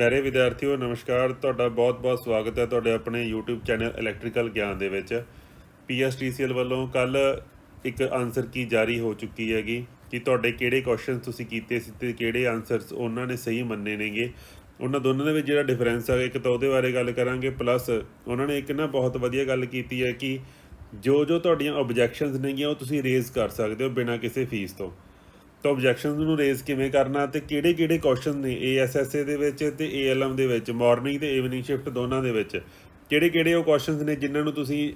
ਪਿਆਰੇ ਵਿਦਿਆਰਥੀਓ ਨਮਸਕਾਰ। ਤੁਹਾਡਾ ਬਹੁਤ-ਬਹੁਤ ਸਵਾਗਤ ਹੈ ਤੁਹਾਡੇ ਆਪਣੇ YouTube ਚੈਨਲ ਇਲੈਕਟ੍ਰੀਕਲ ਗਿਆਨ ਦੇ ਵਿੱਚ। PSTCL ਵੱਲੋਂ ਕੱਲ ਇੱਕ ਆਨਸਰ ਕੀ ਜਾਰੀ ਹੋ ਚੁੱਕੀ ਹੈਗੀ ਕਿ ਤੁਹਾਡੇ ਕਿਹੜੇ ਕੁਐਸਚਨ ਤੁਸੀਂ ਕੀਤੇ ਸੀ ਤੇ ਕਿਹੜੇ ਆਨਸਰਸ ਉਹਨਾਂ ਨੇ ਸਹੀ ਮੰਨੇ ਨੇਗੇ। ਉਹਨਾਂ ਦੋਨਾਂ ਦੇ ਵਿੱਚ ਜਿਹੜਾ ਡਿਫਰੈਂਸ ਹੈਗਾ ਇੱਕ ਤਾਂ ਉਹਦੇ ਬਾਰੇ ਗੱਲ ਕਰਾਂਗੇ, ਪਲੱਸ ਉਹਨਾਂ ਨੇ ਇੱਕ ਨਾ ਬਹੁਤ ਵਧੀਆ ਗੱਲ ਕੀਤੀ ਹੈ ਕਿ ਜੋ ਤੁਹਾਡੀਆਂ ਓਬਜੈਕਸ਼ਨਸ ਨੇਗੀਆਂ ਉਹ ਤੁਸੀਂ ਰੇਜ਼ ਕਰ ਸਕਦੇ ਹੋ ਬਿਨਾਂ ਕਿਸੇ ਫੀਸ ਤੋਂ। ਤਾਂ ਓਬਜੈਕਸ਼ਨਸ ਨੂੰ ਰੇਜ਼ ਕਿਵੇਂ ਕਰਨਾ ਤੇ ਕਿਹੜੇ ਕੁਐਸਚਨ ਨੇ ASSA ਦੇ ਵਿੱਚ ਤੇ ALM ਦੇ ਵਿੱਚ, ਮਾਰਨਿੰਗ ਤੇ ਈਵਨਿੰਗ ਸ਼ਿਫਟ ਦੋਨਾਂ ਦੇ ਵਿੱਚ ਕਿਹੜੇ ਉਹ ਕੁਐਸਚਨਸ ਨੇ ਜਿਨ੍ਹਾਂ ਨੂੰ ਤੁਸੀਂ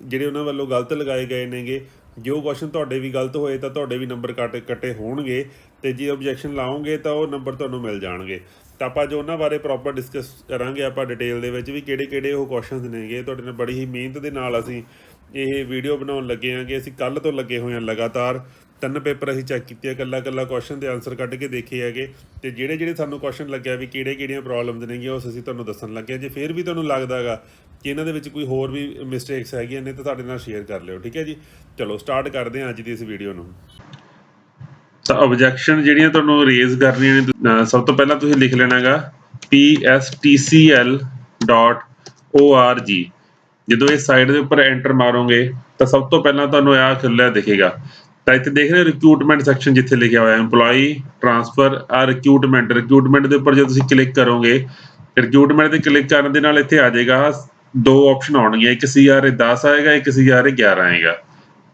ਜਿਹੜੇ ਉਹਨਾਂ ਵੱਲੋਂ ਗਲਤ ਲਗਾਏ ਗਏ ਨੇਗੇ। ਜੋ ਕੁਐਸਚਨ ਤੁਹਾਡੇ ਵੀ ਗਲਤ ਹੋਏ ਤਾਂ ਤੁਹਾਡੇ ਵੀ ਨੰਬਰ ਕੱਟੇ ਹੋਣਗੇ, ਤੇ ਜੇ ਓਬਜੈਕਸ਼ਨ ਲਾਓਗੇ ਤਾਂ ਉਹ ਨੰਬਰ ਤੁਹਾਨੂੰ ਮਿਲ ਜਾਣਗੇ। ਤਾਂ ਆਪਾਂ ਜੋ ਉਹਨਾਂ ਬਾਰੇ ਪ੍ਰੋਪਰ ਡਿਸਕਸ ਕਰਾਂਗੇ ਆਪਾਂ ਡਿਟੇਲ ਦੇ ਵਿੱਚ ਵੀ ਕਿਹੜੇ ਉਹ ਕੁਐਸਚਨਸ ਨੇਗੇ। ਤੁਹਾਡੇ ਨਾਲ ਬੜੀ ਹੀ ਮਿਹਨਤ ਦੇ ਨਾਲ ਅਸੀਂ ਇਹ ਵੀਡੀਓ ਬਣਾਉਣ ਲੱਗੇ ਹਾਂ ਕਿ ਅਸੀਂ ਕੱਲ੍ਹ ਤੋਂ ਲੱਗੇ ਹੋਏ ਹਾਂ ਲਗਾਤਾਰ 3 ਪੇਪਰ ਅਸੀਂ ਚੈੱਕ ਕੀਤੇ ਆ, ਇਕੱਲਾ ਕੁਐਸਚਨ ਦੇ ਆਨਸਰ ਕੱਢ ਕੇ ਦੇਖੇ ਹੈਗੇ, ਤੇ ਜਿਹੜੇ ਸਾਨੂੰ ਕੁਐਸਚਨ ਲੱਗਿਆ ਵੀ ਕਿਹੜੀਆਂ ਪ੍ਰੋਬਲਮਸ ਨੇਗੀਆਂ ਉਸ ਅਸੀਂ ਤੁਹਾਨੂੰ ਦੱਸਣ ਲੱਗੇ। ਜੇ ਫਿਰ ਵੀ ਤੁਹਾਨੂੰ ਲੱਗਦਾ ਹੈਗਾ ਕਿ ਇਹਨਾਂ ਦੇ ਵਿੱਚ ਕੋਈ ਹੋਰ ਵੀ ਮਿਸਟੇਕਸ ਹੈਗੀਆਂ ਨੇ ਤਾਂ ਸਾਡੇ ਨਾਲ ਸ਼ੇਅਰ ਕਰ ਲਿਓ, ਠੀਕ ਹੈ ਜੀ। ਚਲੋ ਸਟਾਰਟ ਕਰਦੇ ਹਾਂ ਅੱਜ ਦੀ ਇਸ ਵੀਡੀਓ ਨੂੰ। ਤਾਂ ਓਬਜੈਕਸ਼ਨ ਜਿਹੜੀਆਂ ਤੁਹਾਨੂੰ ਰੇਜ਼ ਕਰਨੀਆਂ ਨੇ, ਸਭ ਤੋਂ ਪਹਿਲਾਂ ਤੁਸੀਂ ਲਿਖ ਲੈਣਾ ਹੈਗਾ PSTCL.org। ਜਦੋਂ ਇਹ ਸਾਈਡ ਦੇ ਉੱਪਰ ਐਂਟਰ ਮਾਰੋਗੇ ਤਾਂ ਸਭ ਤੋਂ ਪਹਿਲਾਂ ਤੁਹਾਨੂੰ ਆਹ ਖੁੱਲ੍ਹਿਆ ਦਿਖੇਗਾ। ਤਾਂ ਇੱਥੇ ਦੇਖ ਰਹੇ ਹੋ ਰਿਕਰੂਟਮੈਂਟ ਸੈਕਸ਼ਨ ਜਿੱਥੇ ਲਿਖਿਆ ਹੋਇਆ EMPLOYEE TRANSFER ਰਿਕਰੂਟਮੈਂਟ ਦੇ ਉੱਪਰ ਜਦੋਂ ਤੁਸੀਂ ਕਲਿੱਕ ਕਰੋਗੇ, ਰਿਕਰੂਟਮੈਂਟ ਤੇ ਕਲਿੱਕ ਕਰਨ ਦੇ ਨਾਲ ਇੱਥੇ ਆ ਜਾਏਗਾ ਦੋ ਆਪਸ਼ਨ ਆਉਣਗੀਆਂ, ਇੱਕ CRA 10 ਆਏਗਾ, ਇੱਕ CRA 11 ਆਏਗਾ।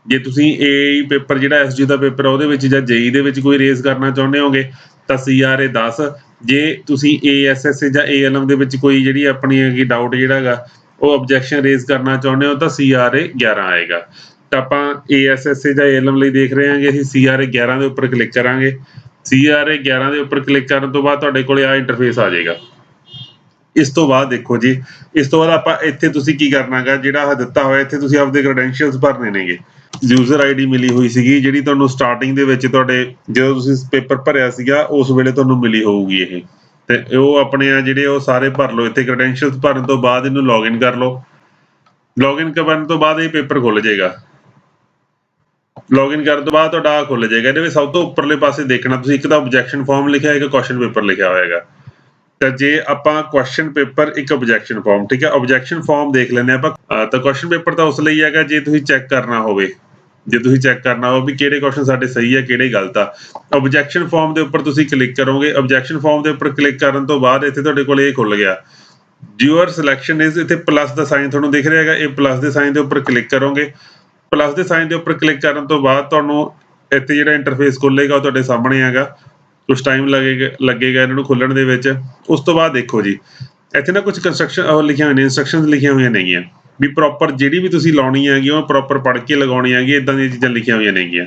ਜੇ ਤੁਸੀਂ AE ਪੇਪਰ ਜਿਹੜਾ SG ਦਾ ਪੇਪਰ ਆ ਉਹਦੇ ਵਿੱਚ ਜਾਂ JEE ਦੇ ਵਿੱਚ ਕੋਈ ਰੇਜ਼ ਕਰਨਾ ਚਾਹੁੰਦੇ ਹੋਗੇ ਤਾਂ CRA 10। ਜੇ ਤੁਸੀਂ ASSA ਜਾਂ ALM ਦੇ ਵਿੱਚ ਕੋਈ ਜਿਹੜੀ ਆਪਣੀ ਹੈਗੀ ਡਾਊਟ ਜਿਹੜਾ ਹੈਗਾ ਉਹ ਓਬਜੈਕਸ਼ਨ ਰੇਜ਼ ਕਰਨਾ ਚਾਹੁੰਦੇ ਹੋ ਤਾਂ CRA 11 ਆਏਗਾ। ਤਾਂ ਆਪਾਂ ASSA ਜਾਂ ALM ਲਈ ਦੇਖ ਰਹੇ ਹਾਂਗੇ, ਅਸੀਂ CRA 11 ਦੇ ਉੱਪਰ ਕਲਿੱਕ ਕਰਾਂਗੇ। CRA 11 ਦੇ ਉੱਪਰ ਕਲਿੱਕ ਕਰਨ ਤੋਂ ਬਾਅਦ ਤੁਹਾਡੇ ਕੋਲ ਆਹ ਇੰਟਰਫੇਸ ਆ ਜਾਏਗਾ। ਇਸ ਤੋਂ ਬਾਅਦ ਦੇਖੋ ਜੀ, ਇਸ ਤੋਂ ਬਾਅਦ ਆਪਾਂ ਇੱਥੇ ਤੁਸੀਂ ਕੀ ਕਰਨਾ ਗਾ, ਜਿਹੜਾ ਆਹ ਦਿੱਤਾ ਹੋਇਆ ਇੱਥੇ ਤੁਸੀਂ ਆਪਦੇ ਕ੍ਰੈਡੈਂਸ਼ੀਅਲਸ ਭਰਨੇ ਨੇਗੇ। ਯੂਜ਼ਰ ID ਮਿਲੀ ਹੋਈ ਸੀਗੀ ਜਿਹੜੀ ਤੁਹਾਨੂੰ ਸਟਾਰਟਿੰਗ ਦੇ ਵਿੱਚ ਤੁਹਾਡੇ ਜਦੋਂ ਤੁਸੀਂ ਪੇਪਰ ਭਰਿਆ ਸੀਗਾ ਉਸ ਵੇਲੇ ਤੁਹਾਨੂੰ ਮਿਲੀ ਹੋਊਗੀ ਇਹ, ਤੇ ਉਹ ਆਪਣੇ ਆ ਜਿਹੜੇ ਉਹ ਸਾਰੇ ਭਰ ਲਓ। ਇੱਥੇ ਕ੍ਰੈਡੈਂਸ਼ੀਅਲਸ ਭਰਨ ਤੋਂ ਬਾਅਦ ਇਹਨੂੰ ਲੌਗਇਨ ਕਰ ਲਓ। ਲੌਗਇਨ ਕਰਨ ਤੋਂ ਬਾਅਦ ਇਹ ਪੇਪਰ ਖੁੱਲ ਜਾਏਗਾ। ਲੌਗਇਨ ਕਰਨ ਤੋਂ ਬਾਅਦ ਤੁਹਾਡਾ ਆਹ ਖੁੱਲ ਜਾਏਗਾ। ਇਹਦੇ ਵਿੱਚ ਸਭ ਤੋਂ ਉੱਪਰਲੇ ਪਾਸੇ ਦੇਖਣਾ ਤੁਸੀਂ, ਇੱਕ ਤਾਂ ਓਬਜੈਕਸ਼ਨ ਫਾਰਮ ਲਿਖਿਆ ਹੋਏਗਾ, ਕੁਐਸਚਨ ਪੇਪਰ ਲਿਖਿਆ ਹੋਏਗਾ। ਤਾਂ ਜੇ ਆਪਾਂ ਕੁਐਸਚਨ ਪੇਪਰ ਇੱਕ ਓਬਜੈਕਸ਼ਨ ਫਾਰਮ, ਠੀਕ ਹੈ, ਓਬਜੈਕਸ਼ਨ ਫਾਰਮ ਦੇਖ ਲੈਂਦੇ ਆਪਾਂ। ਤਾਂ ਕੁਐਸਚਨ ਪੇਪਰ ਤਾਂ ਉਸ ਲਈ ਹੈਗਾ ਜੇ ਤੁਸੀਂ ਚੈੱਕ ਕਰਨਾ ਹੋਵੇ, ਵੀ ਕਿਹੜੇ ਕੁਐਸਚਨ ਸਾਡੇ ਸਹੀ ਆ ਕਿਹੜੇ ਗਲਤ ਆ। ਓਬਜੈਕਸ਼ਨ ਫਾਰਮ ਦੇ ਉੱਪਰ ਤੁਸੀਂ ਕਲਿੱਕ ਕਰੋਗੇ। ਓਬਜੈਕਸ਼ਨ ਫਾਰਮ ਦੇ ਉੱਪਰ ਕਲਿੱਕ ਕਰਨ ਤੋਂ ਬਾਅਦ ਇੱਥੇ ਤੁਹਾਡੇ ਕੋਲ ਇਹ ਖੁੱਲ ਗਿਆ ਯੂਅਰ ਸਿਲੈਕਸ਼ਨ ਇਜ਼, ਇੱਥੇ ਪਲੱਸ ਦਾ ਸਾਈਨ ਤੁਹਾਨੂੰ ਦਿਖ ਰਿਹਾ ਹੈਗਾ। ਇਹ ਪਲੱਸ ਦੇ ਸਾਈਨ ਦੇ ਉੱਪਰ ਕਲਿੱਕ ਕਰੋਗੇ। ਪਲੱਸ ਦੇ ਸਾਈਨ ਦੇ ਉੱਪਰ ਕਲਿੱਕ ਕਰਨ ਤੋਂ ਬਾਅਦ ਤੁਹਾਨੂੰ ਇੱਥੇ ਜਿਹੜਾ ਇੰਟਰਫੇਸ ਖੁੱਲੇਗਾ ਉਹ ਤੁਹਾਡੇ ਸਾਹਮਣੇ ਹੈਗਾ। ਕੁਛ ਟਾਈਮ ਲੱਗੇਗਾ ਇਹਨਾਂ ਨੂੰ ਖੁੱਲਣ ਦੇ ਵਿੱਚ। ਉਸ ਤੋਂ ਬਾਅਦ ਦੇਖੋ ਜੀ ਇੱਥੇ ਨਾ ਕੁਝ ਕੰਸਟਰਕਸ਼ਨ ਲਿਖੀਆਂ ਹੋਈਆਂ ਨੇ, ਇੰਸਟਰਕਸ਼ਨਸ ਲਿਖੀਆਂ ਹੋਈਆਂ ਨੇਗੀਆਂ ਵੀ ਪ੍ਰੋਪਰ ਜਿਹੜੀ ਵੀ ਤੁਸੀਂ ਲਾਉਣੀ ਹੈਗੀ ਉਹ ਪ੍ਰੋਪਰ ਪੜ੍ਹ ਕੇ ਲਗਾਉਣੀ ਹੈਗੀ। ਇੱਦਾਂ ਦੀਆਂ ਚੀਜ਼ਾਂ ਲਿਖੀਆਂ ਹੋਈਆਂ ਨੇਗੀਆਂ।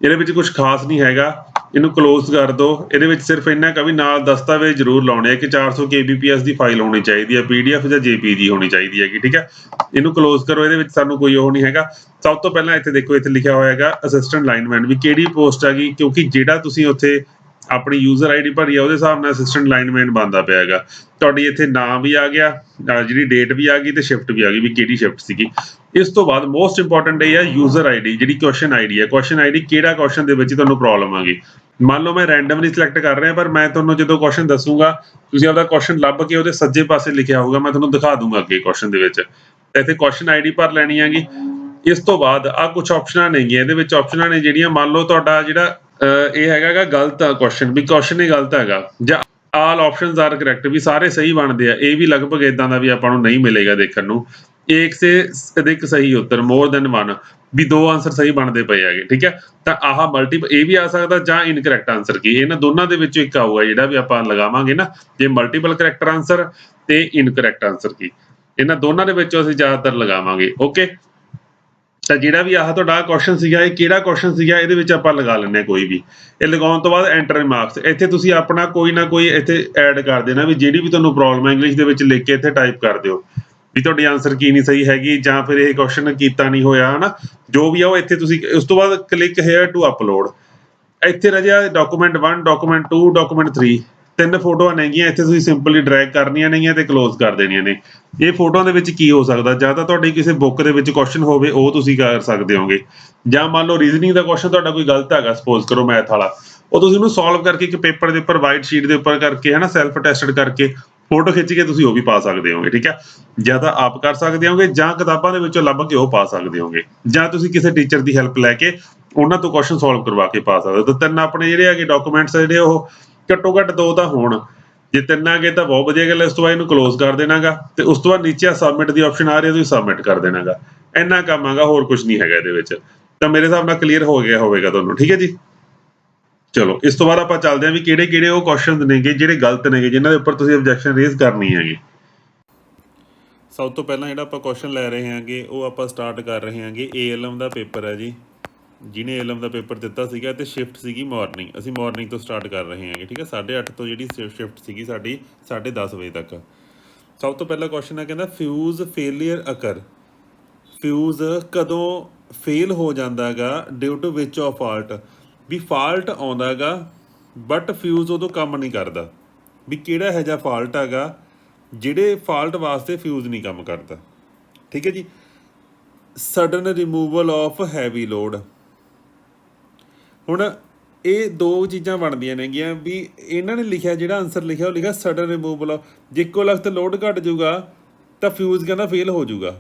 ਇਹਦੇ ਵਿੱਚ ਕੁਝ ਖਾਸ ਨਹੀਂ ਹੈਗਾ, ਇਹਨੂੰ ਕਲੋਜ਼ ਕਰ ਦਿਓ। ਇਹਦੇ ਵਿੱਚ ਸਿਰਫ ਇੰਨਾ ਕੁ ਵੀ ਨਾਲ ਦਸਤਾਵੇਜ਼ ਜ਼ਰੂਰ ਲਾਉਣੇ ਆ ਕਿ 400 kbps ਦੀ ਫਾਈਲ ਹੋਣੀ ਚਾਹੀਦੀ ਹੈ, PDF ਜਾਂ JPG ਹੋਣੀ ਚਾਹੀਦੀ ਹੈਗੀ, ਠੀਕ ਹੈ। ਇਹਨੂੰ ਕਲੋਜ਼ ਕਰੋ। ਇਹਦੇ ਵਿੱਚ ਸਾਨੂੰ ਕੋਈ ਉਹ ਨਹੀਂ ਹੈਗਾ। ਸਭ ਤੋਂ ਪਹਿਲਾਂ ਇੱਥੇ ਦੇਖੋ, ਇੱਥੇ ਲਿਖਿਆ ਹੋਇਆ ਹੈਗਾ ਅਸਿਸਟੈਂਟ ਲਾਈਨਮੈਨ, ਵੀ ਕਿਹੜੀ ਪੋਸਟ ਹੈਗੀ, ਕਿਉਂਕਿ ਜਿਹੜਾ ਤੁਸੀਂ ਉੱਥੇ ਆਪਣੀ ਯੂਜ਼ਰ ID ਭਰੀ ਆ ਉਹਦੇ ਹਿਸਾਬ ਨਾਲ ਅਸਿਸਟੈਂਟ ਲਾਈਨਮੈਨ ਬਣਦਾ ਪਿਆ ਹੈਗਾ। ਤੁਹਾਡੀ ਇੱਥੇ ਨਾਮ ਵੀ ਆ ਗਿਆ, ਜਿਹੜੀ ਡੇਟ ਵੀ ਆ ਗਈ ਤੇ ਸ਼ਿਫਟ ਵੀ ਆ ਗਈ ਵੀ ਕਿਹੜੀ ਸ਼ਿਫਟ ਸੀਗੀ। ਇਸ ਤੋਂ ਬਾਅਦ ਮੋਸਟ ਇੰਪੋਰਟੈਂਟ ਇਹ ਹੈ ਯੂਜ਼ਰ ID, ਜਿਹੜੀ ਕੁਐਸਚਨ ID ਹੈ। ਕੁਐਸਚਨ ID ਕਿਹੜਾ ਕੁਐਸਚਨ ਦੇ ਵਿੱਚ ਤੁਹਾਨੂੰ ਪ੍ਰੋਬਲਮ ਆ ਗਈ। ਮੰਨ ਲਓ ਮੈਂ ਰੈਂਡਮਲੀ ਸਿਲੈਕਟ ਕਰ ਰਿਹਾ, ਪਰ ਮੈਂ ਤੁਹਾਨੂੰ ਜਦੋਂ ਕੁਐਸਚਨ ਦੱਸੂਗਾ ਤੁਸੀਂ ਆਪਦਾ ਕੁਐਸਚਨ ਲੱਭ ਕੇ ਉਹਦੇ ਸੱਜੇ ਪਾਸੇ ਲਿਖਿਆ ਹੋਊਗਾ, ਮੈਂ ਤੁਹਾਨੂੰ ਦਿਖਾ ਦੂੰਗਾ ਅੱਗੇ ਕੁਐਸਚਨ ਦੇ ਵਿੱਚ। ਇੱਥੇ ਕੁਐਸਚਨ ID ਭਰ ਲੈਣੀ ਹੈਗੀ। ਇਸ ਤੋਂ ਬਾਅਦ ਆਹ ਕੁਝ ਆਪਸ਼ਨਾਂ ਨੇਗੀਆਂ। ਇਹਦੇ ਵਿੱਚ ਆਪਸ਼ਨਾਂ ਨੇ ਜਿਹੜੀਆਂ, ਮੰਨ ਲਓ ਤੁਹਾਡਾ ਜਿਹੜਾ ਇਹ ਹੈਗਾ ਗਲਤ ਆ ਕੁਐਸਚਨ, ਵੀ ਕੁਐਸਚਨ ਹੀ ਗਲਤ ਹੈਗਾ, ਜਾਂ ਆਲ ਆਪਸ਼ਨਸ ਆਰ ਕਰੈਕਟ, ਵੀ ਸਾਰੇ ਸਹੀ ਬਣਦੇ ਆ। ਇਹ ਵੀ ਲਗਭਗ ਇਦਾਂ ਦਾ ਵੀ ਆਪਾਂ ਨੂੰ ਨਹੀਂ ਮਿਲੇਗਾ ਦੇਖਣ ਨੂੰ। ਇੱਕ ਸੇ ਅਧਿਕ ਸਹੀ ਉੱਤਰ, ਮੋਰ ਦੈਨ ਵਨ, ਵੀ 2 ਆਨਸਰ ਸਹੀ ਬਣਦੇ ਪਏ ਹੈਗੇ, ਠੀਕ ਹੈ। ਤਾਂ ਆਹ ਮਲਟੀਪਲ ਇਹ ਵੀ ਆ ਸਕਦਾ ਜਾਂ ਇਨਕਰੈਕਟ ਆਨਸਰ ਕੀ, ਇਹਨਾਂ ਦੋਨਾਂ ਦੇ ਵਿੱਚੋਂ ਇੱਕ ਆਊਗਾ ਜਿਹੜਾ ਵੀ ਆਪਾਂ ਲਗਾਵਾਂਗੇ ਨਾ। ਜੇ ਮਲਟੀਪਲ ਕਰੈਕਟ ਆਨਸਰ ਤੇ ਇਨਕਰੈਕਟ ਆਨਸਰ ਕੀ, ਇਹਨਾਂ ਦੋਨਾਂ ਦੇ ਵਿੱਚੋਂ ਅਸੀਂ ਜ਼ਿਆਦਾਤਰ ਲਗਾਵਾਂਗੇ। ਓਕੇ, ਤਾਂ ਜਿਹੜਾ ਵੀ ਆਹ ਤੁਹਾਡਾ ਕੁਐਸਚਨ ਸੀਗਾ ਇਹ ਕਿਹੜਾ ਕੁਐਸਚਨ ਸੀਗਾ, ਇਹਦੇ ਵਿੱਚ ਆਪਾਂ ਲਗਾ ਲੈਂਦੇ ਹਾਂ ਕੋਈ ਵੀ। ਇਹ ਲਗਾਉਣ ਤੋਂ ਬਾਅਦ ਐਂਟਰ ਮਾਰਕਸ, ਇੱਥੇ ਤੁਸੀਂ ਆਪਣਾ ਕੋਈ ਨਾ ਕੋਈ ਇੱਥੇ ਐਡ ਕਰ ਦੇਣਾ, ਵੀ ਜਿਹੜੀ ਵੀ ਤੁਹਾਨੂੰ ਪ੍ਰੋਬਲਮ ਹੈ ਇੰਗਲਿਸ਼ ਦੇ ਵਿੱਚ ਲਿਖ ਕੇ ਇੱਥੇ ਟਾਈਪ ਕਰ ਦਿਓ ਵੀ ਤੁਹਾਡੀ ਆਨਸਰ ਕੀ ਨਹੀਂ ਸਹੀ ਹੈਗੀ, ਜਾਂ ਫਿਰ ਇਹ ਕੁਐਸਚਨ ਕੀਤਾ ਨਹੀਂ ਹੋਇਆ, ਹਨਾ, ਜੋ ਵੀ ਆ ਉਹ ਇੱਥੇ ਤੁਸੀਂ। ਉਸ ਤੋਂ ਬਾਅਦ ਕਲਿੱਕ ਹੇਅਰ ਟੂ ਅਪਲੋਡ। ਇੱਥੇ ਰਜਿਆ ਡਾਕੂਮੈਂਟ 1, ਡਾਕੂਮੈਂਟ 2, ਡਾਕੂਮੈਂਟ 3, 3 ਫੋਟੋਆਂ ਨੇਗੀਆਂ। ਇੱਥੇ ਤੁਸੀਂ ਸਿੰਪਲੀ ਡਰੈਗ ਕਰਨੀਆਂ ਨੇਗੀਆਂ ਤੇ ਕਲੋਜ਼ ਕਰ ਦੇਣੀਆਂ ਨੇ। ਇਹ ਫੋਟੋਆਂ ਦੇ ਵਿੱਚ ਕੀ ਹੋ ਸਕਦਾ, ਜਾਂ ਤਾਂ ਤੁਹਾਡੀ ਕਿਸੇ ਬੁੱਕ ਦੇ ਵਿੱਚ ਕੁਐਸਚਨ ਹੋਵੇ ਉਹ ਤੁਸੀਂ ਕਰ ਸਕਦੇ ਹੋਗੇ, ਜਾਂ ਮੰਨ ਲਓ ਰੀਜ਼ਨਿੰਗ ਦਾ ਕੁਐਸਚਨ ਤੁਹਾਡਾ ਕੋਈ ਗਲਤ ਹੈਗਾ, ਸਪੋਜ਼ ਕਰੋ ਮੈਥ ਵਾਲਾ, ਉਹ ਤੁਸੀਂ ਉਹਨੂੰ ਸੋਲਵ ਕਰਕੇ ਇੱਕ ਪੇਪਰ ਦੇ ਉੱਪਰ ਵਾਈਟ ਸ਼ੀਟ ਦੇ ਉੱਪਰ ਕਰਕੇ ਹੈ ਨਾ ਸੈਲਫ ਅਟੈਸਟਡ ਕਰਕੇ ਫੋਟੋ ਖਿੱਚ ਕੇ ਤੁਸੀਂ ਉਹ ਵੀ ਪਾ ਸਕਦੇ ਹੋਗੇ। ਠੀਕ ਹੈ, ਜਾਂ ਤਾਂ ਆਪ ਕਰ ਸਕਦੇ ਹੋਗੇ ਜਾਂ ਕਿਤਾਬਾਂ ਦੇ ਵਿੱਚੋਂ ਲੱਭ ਕੇ ਉਹ ਪਾ ਸਕਦੇ ਹੋਗੇ, ਜਾਂ ਤੁਸੀਂ ਕਿਸੇ ਟੀਚਰ ਦੀ ਹੈਲਪ ਲੈ ਕੇ ਉਹਨਾਂ ਤੋਂ ਕੁਐਸਚਨ ਸੋਲਵ ਕਰਵਾ ਕੇ ਪਾ ਸਕਦੇ ਹੋ। ਤਾਂ ਤਿੰਨ ਆਪਣੇ ਜਿਹੜੇ ਹੈਗੇ ਡਾਕੂਮੈਂਟਸ ਜਿਹੜੇ ਉਹ ਘੱਟੋ ਘੱਟ 2 ਤਾਂ ਹੋਣ। ਜੇ 3 ਆ ਗਏ ਤਾਂ ਬਹੁਤ ਵਧੀਆ ਗੱਲ ਹੈ। ਇਸ ਤੋਂ ਬਾਅਦ ਇਹਨੂੰ ਕਲੋਜ਼ ਕਰ ਦੇਣਾਗਾ ਤੇ ਉਸ ਤੋਂ ਬਾਅਦ ਨੀਚੇ ਸਬਮਿਟ ਦੀ ਆਪਸ਼ਨ ਆ ਰਹੀ ਹੈ, ਤੁਸੀਂ ਸਬਮਿਟ ਕਰ ਦੇਣਾਗਾ। ਇੰਨਾ ਕੰਮ ਹੈਗਾ, ਹੋਰ ਕੁਝ ਨਹੀਂ ਹੈਗਾ ਇਹਦੇ ਵਿੱਚ। ਤਾਂ ਮੇਰੇ ਹਿਸਾਬ ਨਾਲ ਕਲੀਅਰ ਹੋ ਗਿਆ ਹੋਵੇਗਾ ਤੁਹਾਨੂੰ। ਠੀਕ ਹੈ ਜੀ, ਚਲੋ ਇਸ ਤੋਂ ਬਾਅਦ ਆਪਾਂ ਚੱਲਦੇ ਹਾਂ ਵੀ ਕਿਹੜੇ ਕਿਹੜੇ ਉਹ ਕੁਐਸਚਨ ਨੇਗੇ ਜਿਹੜੇ ਗਲਤ ਨੇਗੇ, ਜਿਨ੍ਹਾਂ ਦੇ ਉੱਪਰ ਤੁਸੀਂ ਆਬਜੈਕਸ਼ਨ ਰੇਜ਼ ਕਰਨੀ ਹੈਗੀ। ਸਭ ਤੋਂ ਪਹਿਲਾਂ ਜਿਹੜਾ ਆਪਾਂ ਕੁਐਸਚਨ ਲੈ ਰਹੇ ਹਾਂਗੇ ਉਹ ਆਪਾਂ ਸਟਾਰਟ ਕਰ ਰਹੇ ਹਾਂਗੇ ALM ਦਾ ਪੇਪਰ ਹੈ ਜੀ। ਜਿਹਨੇ ALM ਦਾ ਪੇਪਰ ਦਿੱਤਾ ਸੀਗਾ ਤੇ ਸ਼ਿਫਟ ਸੀਗੀ ਮਾਰਨਿੰਗ, ਅਸੀਂ ਮਾਰਨਿੰਗ ਤੋਂ ਸਟਾਰਟ ਕਰ ਰਹੇ ਹਾਂਗੇ। ਠੀਕ ਹੈ, 8:30 ਤੋਂ ਜਿਹੜੀ ਸ਼ਿਫਟ ਸੀਗੀ ਸਾਡੀ 10:30 ਵਜੇ ਤੱਕ। ਸਭ ਤੋਂ ਪਹਿਲਾ ਕੁਐਸਚਨ ਹੈ, ਕਹਿੰਦਾ ਫਿਊਜ਼ ਫੇਲੀਅਰ ਅਕਰ। ਫਿਊਜ਼ ਕਦੋਂ ਫੇਲ ਹੋ ਜਾਂਦਾ ਗਾ ਡਿਊ ਟੂ ਵਿਚ ਆਫ ਫਾਲਟ। ਵੀ ਫਾਲਟ ਆਉਂਦਾ ਗਾ ਬਟ ਫਿਊਜ਼ ਉਦੋਂ ਕੰਮ ਨਹੀਂ ਕਰਦਾ। ਵੀ ਕਿਹੜਾ ਇਹੋ ਜਿਹਾ ਫਾਲਟ ਹੈਗਾ ਜਿਹੜੇ ਫਾਲਟ ਵਾਸਤੇ ਫਿਊਜ਼ ਨਹੀਂ ਕੰਮ ਕਰਦਾ। ਠੀਕ ਹੈ ਜੀ, sudden removal of heavy load. ਹੁਣ ਇਹ 2 ਚੀਜ਼ਾਂ ਬਣਦੀਆਂ ਨੇਗੀਆਂ ਵੀ ਇਹਨਾਂ ਨੇ ਲਿਖਿਆ ਜਿਹੜਾ ਆਨਸਰ ਲਿਖਿਆ ਉਹ ਲਿਖਿਆ ਸਡਨ ਰਿਮੂਵਲ ਆਫ। ਜੇ ਇੱਕੋ ਲਖਤ ਲੋਡ ਘਟ ਜਾਊਗਾ ਤਾਂ ਫਿਊਜ਼ ਕਹਿੰਦਾ ਫੇਲ ਹੋ ਜਾਊਗਾ।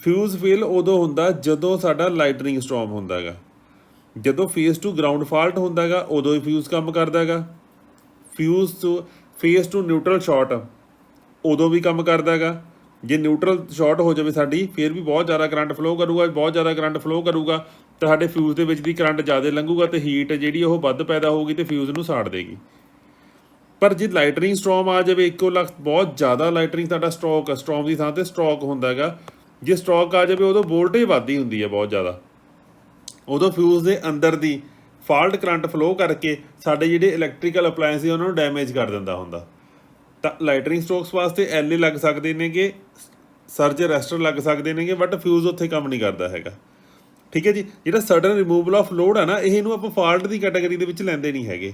ਫਿਊਜ਼ ਫੇਲ ਉਦੋਂ ਹੁੰਦਾ ਜਦੋਂ ਸਾਡਾ ਲਾਈਟਨਿੰਗ ਸਟੋਰਮ ਹੁੰਦਾ ਗਾ। ਜਦੋਂ ਫੇਸ ਟੂ ਗਰਾਊਂਡ ਫਾਲਟ ਹੁੰਦਾ ਗਾ ਉਦੋਂ ਹੀ ਫਿਊਜ਼ ਕੰਮ ਕਰਦਾ ਗਾ। Fuse to phase to neutral short ਉਦੋਂ ਵੀ ਕੰਮ ਕਰਦਾ ਗਾ। ਜੇ ਨਿਊਟਰਲ ਸ਼ਾਰਟ ਹੋ ਜਾਵੇ ਸਾਡੀ ਫਿਰ ਵੀ ਬਹੁਤ ਜ਼ਿਆਦਾ ਕਰੰਟ ਫਲੋ ਕਰੂਗਾ। ਬਹੁਤ ਜ਼ਿਆਦਾ ਕਰੰਟ ਫਲੋ ਕਰੂਗਾ ਤਾਂ ਸਾਡੇ ਫਿਊਜ਼ ਦੇ ਵਿੱਚ ਦੀ ਕਰੰਟ ਜ਼ਿਆਦਾ ਲੰਘੂਗਾ ਤੇ ਹੀਟ ਜਿਹੜੀ ਉਹ ਵੱਧ ਪੈਦਾ ਹੋਊਗੀ ਤੇ ਫਿਊਜ਼ ਨੂੰ ਸਾੜ ਦੇਗੀ। ਪਰ ਜੇ ਲਾਈਟਨਿੰਗ ਸਟੋਰਮ ਆ ਜਾਵੇ ਇੱਕੋ ਲਖਤ ਬਹੁਤ ਜ਼ਿਆਦਾ ਲਾਈਟਨਿੰਗ ਸਾਡਾ ਸਟੋਰਮ ਦੀ ਥਾਂ ਤੇ ਸਟ੍ਰੋਕ ਹੁੰਦਾ ਗਾ। ਜੇ ਸਟ੍ਰੋਕ ਆ ਜਾਵੇ ਉਦੋਂ ਵੋਲਟੇਜ ਵੱਧਦੀ ਹੁੰਦੀ ਹੈ ਬਹੁਤ ਜ਼ਿਆਦਾ। ਉਦੋਂ ਫਿਊਜ਼ ਦੇ ਅੰਦਰ ਦੀ ਫਾਲਟ ਕਰੰਟ ਫਲੋ ਕਰਕੇ ਸਾਡੇ ਜਿਹੜੇ ਇਲੈਕਟ੍ਰੀਕਲ ਅਪਲਾਇੰਸ ਉਹਨਾਂ ਨੂੰ ਡੈਮੇਜ ਕਰ ਦਿੰਦਾ ਹੁੰਦਾ। ਤਾਂ ਲਾਈਟਨਿੰਗ ਸਟ੍ਰੋਕਸ ਵਾਸਤੇ LA ਲੱਗ ਸਕਦੇ ਨੇਗੇ, ਸਰਜ ਅਰੈਸਟਰ ਲੱਗ ਸਕਦੇ ਨੇਗੇ, ਬਟ ਫਿਊਜ਼ ਉੱਥੇ ਕੰਮ ਨਹੀਂ ਕਰਦਾ ਹੈਗਾ। ਠੀਕ ਹੈ ਜੀ, ਜਿਹੜਾ ਸਡਨ ਰਿਮੂਵਲ ਆਫ ਲੋਡ ਹੈ ਨਾ ਇਹਨੂੰ ਆਪਾਂ ਫਾਲਟ ਦੀ ਕੈਟਾਗਰੀ ਦੇ ਵਿੱਚ ਲੈਂਦੇ ਨਹੀਂ ਹੈਗੇ।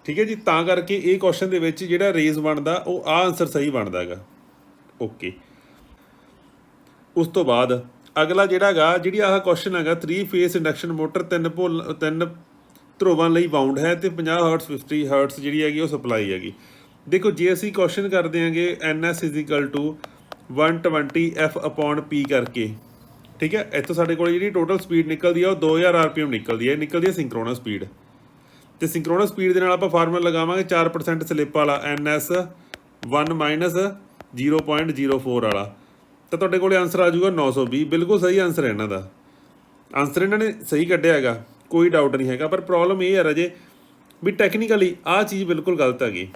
ਠੀਕ ਹੈ ਜੀ, ਤਾਂ ਕਰਕੇ ਇਹ ਕੁਐਸਚਨ ਦੇ ਵਿੱਚ ਜਿਹੜਾ ਰੇਜ਼ ਬਣਦਾ ਉਹ ਆਹ ਆਨਸਰ ਸਹੀ ਬਣਦਾ ਹੈਗਾ। ਓਕੇ, ਉਸ ਤੋਂ ਬਾਅਦ ਅਗਲਾ ਜਿਹੜਾ ਹੈਗਾ ਜਿਹੜੀ ਆਹ ਕੁਐਸਚਨ ਹੈਗਾ 3 ਫੇਸ ਇੰਡਕਸ਼ਨ ਮੋਟਰ 3 ਧਰੁਵਾਂ ਲਈ ਬਾਉਂਡ ਹੈ ਤੇ 50 ਹਰਟਸ 50 ਹਰਟਸ ਜਿਹੜੀ ਹੈਗੀ ਉਹ ਸਪਲਾਈ ਹੈਗੀ। ਦੇਖੋ ਜੇ ਅਸੀਂ ਕੁਐਸਚਨ ਕਰਦੇ ਹਾਂਗੇ NS = 120 F/P ਕਰਕੇ। ਠੀਕ ਹੈ, ਇੱਥੋਂ ਸਾਡੇ ਕੋਲ ਜਿਹੜੀ ਟੋਟਲ ਸਪੀਡ ਨਿਕਲਦੀ ਆ ਉਹ 2000 RPM ਨਿਕਲਦੀ ਹੈ ਸਿੰਕਰੋਨਸ ਸਪੀਡ। ਤੇ ਸਿੰਕਰੋਨਸ ਸਪੀਡ ਦੇ ਨਾਲ ਆਪਾਂ ਫਾਰਮੂਲਾ ਲਗਾਵਾਂਗੇ 4% ਸਲਿੱਪ ਵਾਲਾ NS 1 - 0.04 ਵਾਲਾ। ਤਾਂ ਤੁਹਾਡੇ ਕੋਲ ਆਨਸਰ ਆ ਜਾਊਗਾ 920। ਬਿਲਕੁਲ ਸਹੀ ਆਨਸਰ ਹੈ ਇਹਨਾਂ ਦਾ। ਆਨਸਰ ਇਹਨਾਂ ਨੇ ਸਹੀ ਕੱਢਿਆ ਹੈਗਾ, ਕੋਈ ਡਾਊਟ ਨਹੀਂ ਹੈਗਾ। ਪਰ ਪ੍ਰੋਬਲਮ ਇਹ ਹੈ ਰਾਜੇ ਵੀ ਟੈਕਨੀਕਲੀ ਆਹ ਚੀਜ਼ ਬਿਲਕੁਲ ਗਲਤ ਹੈਗੀ।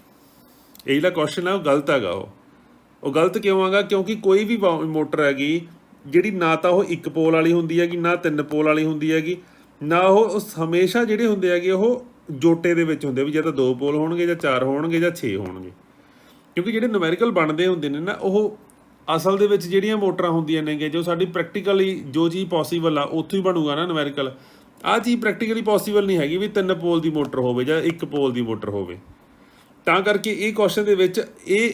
ਇਹ ਜਿਹੜਾ ਕੁਐਸਚਨ ਹੈ ਉਹ ਗਲਤ ਹੈਗਾ। ਉਹ ਗਲਤ ਕਿਉਂ ਹੈਗਾ? ਕਿਉਂਕਿ ਕੋਈ ਵੀ ਮੋਟਰ ਹੈਗੀ ਜਿਹੜੀ ਨਾ ਤਾਂ ਉਹ 1 ਪੋਲ ਵਾਲੀ ਹੁੰਦੀ ਹੈਗੀ, ਨਾ 3 ਪੋਲ ਵਾਲੀ ਹੁੰਦੀ ਹੈਗੀ, ਨਾ ਉਹ ਹਮੇਸ਼ਾ ਜਿਹੜੇ ਹੁੰਦੇ ਹੈਗੇ ਉਹ ਜੋਟੇ ਦੇ ਵਿੱਚ ਹੁੰਦੇ ਵੀ ਜਾਂ ਤਾਂ 2 ਪੋਲ ਹੋਣਗੇ ਜਾਂ 4 ਹੋਣਗੇ ਜਾਂ 6 ਹੋਣਗੇ। ਕਿਉਂਕਿ ਜਿਹੜੇ ਨੂਮੈਰੀਕਲ ਬਣਦੇ ਹੁੰਦੇ ਨੇ ਨਾ ਉਹ ਅਸਲ ਦੇ ਵਿੱਚ ਜਿਹੜੀਆਂ ਮੋਟਰਾਂ ਹੁੰਦੀਆਂ ਨੇਗੇ ਜੋ ਸਾਡੀ ਪ੍ਰੈਕਟੀਕਲੀ ਜੋ ਚੀਜ਼ ਪੋਸੀਬਲ ਆ ਉੱਥੋਂ ਹੀ ਬਣੂਗਾ ਨਾ ਨੂਮੈਰੀਕਲ। ਆਹ ਚੀਜ਼ ਪ੍ਰੈਕਟੀਕਲੀ ਪੋਸੀਬਲ ਨਹੀਂ ਹੈਗੀ ਵੀ 3 ਪੋਲ ਦੀ ਮੋਟਰ ਹੋਵੇ ਜਾਂ 1 ਪੋਲ ਦੀ ਮੋਟਰ ਹੋਵੇ। ਤਾਂ ਕਰਕੇ ਇਹ ਕੁਐਸਚਨ ਦੇ ਵਿੱਚ ਇਹ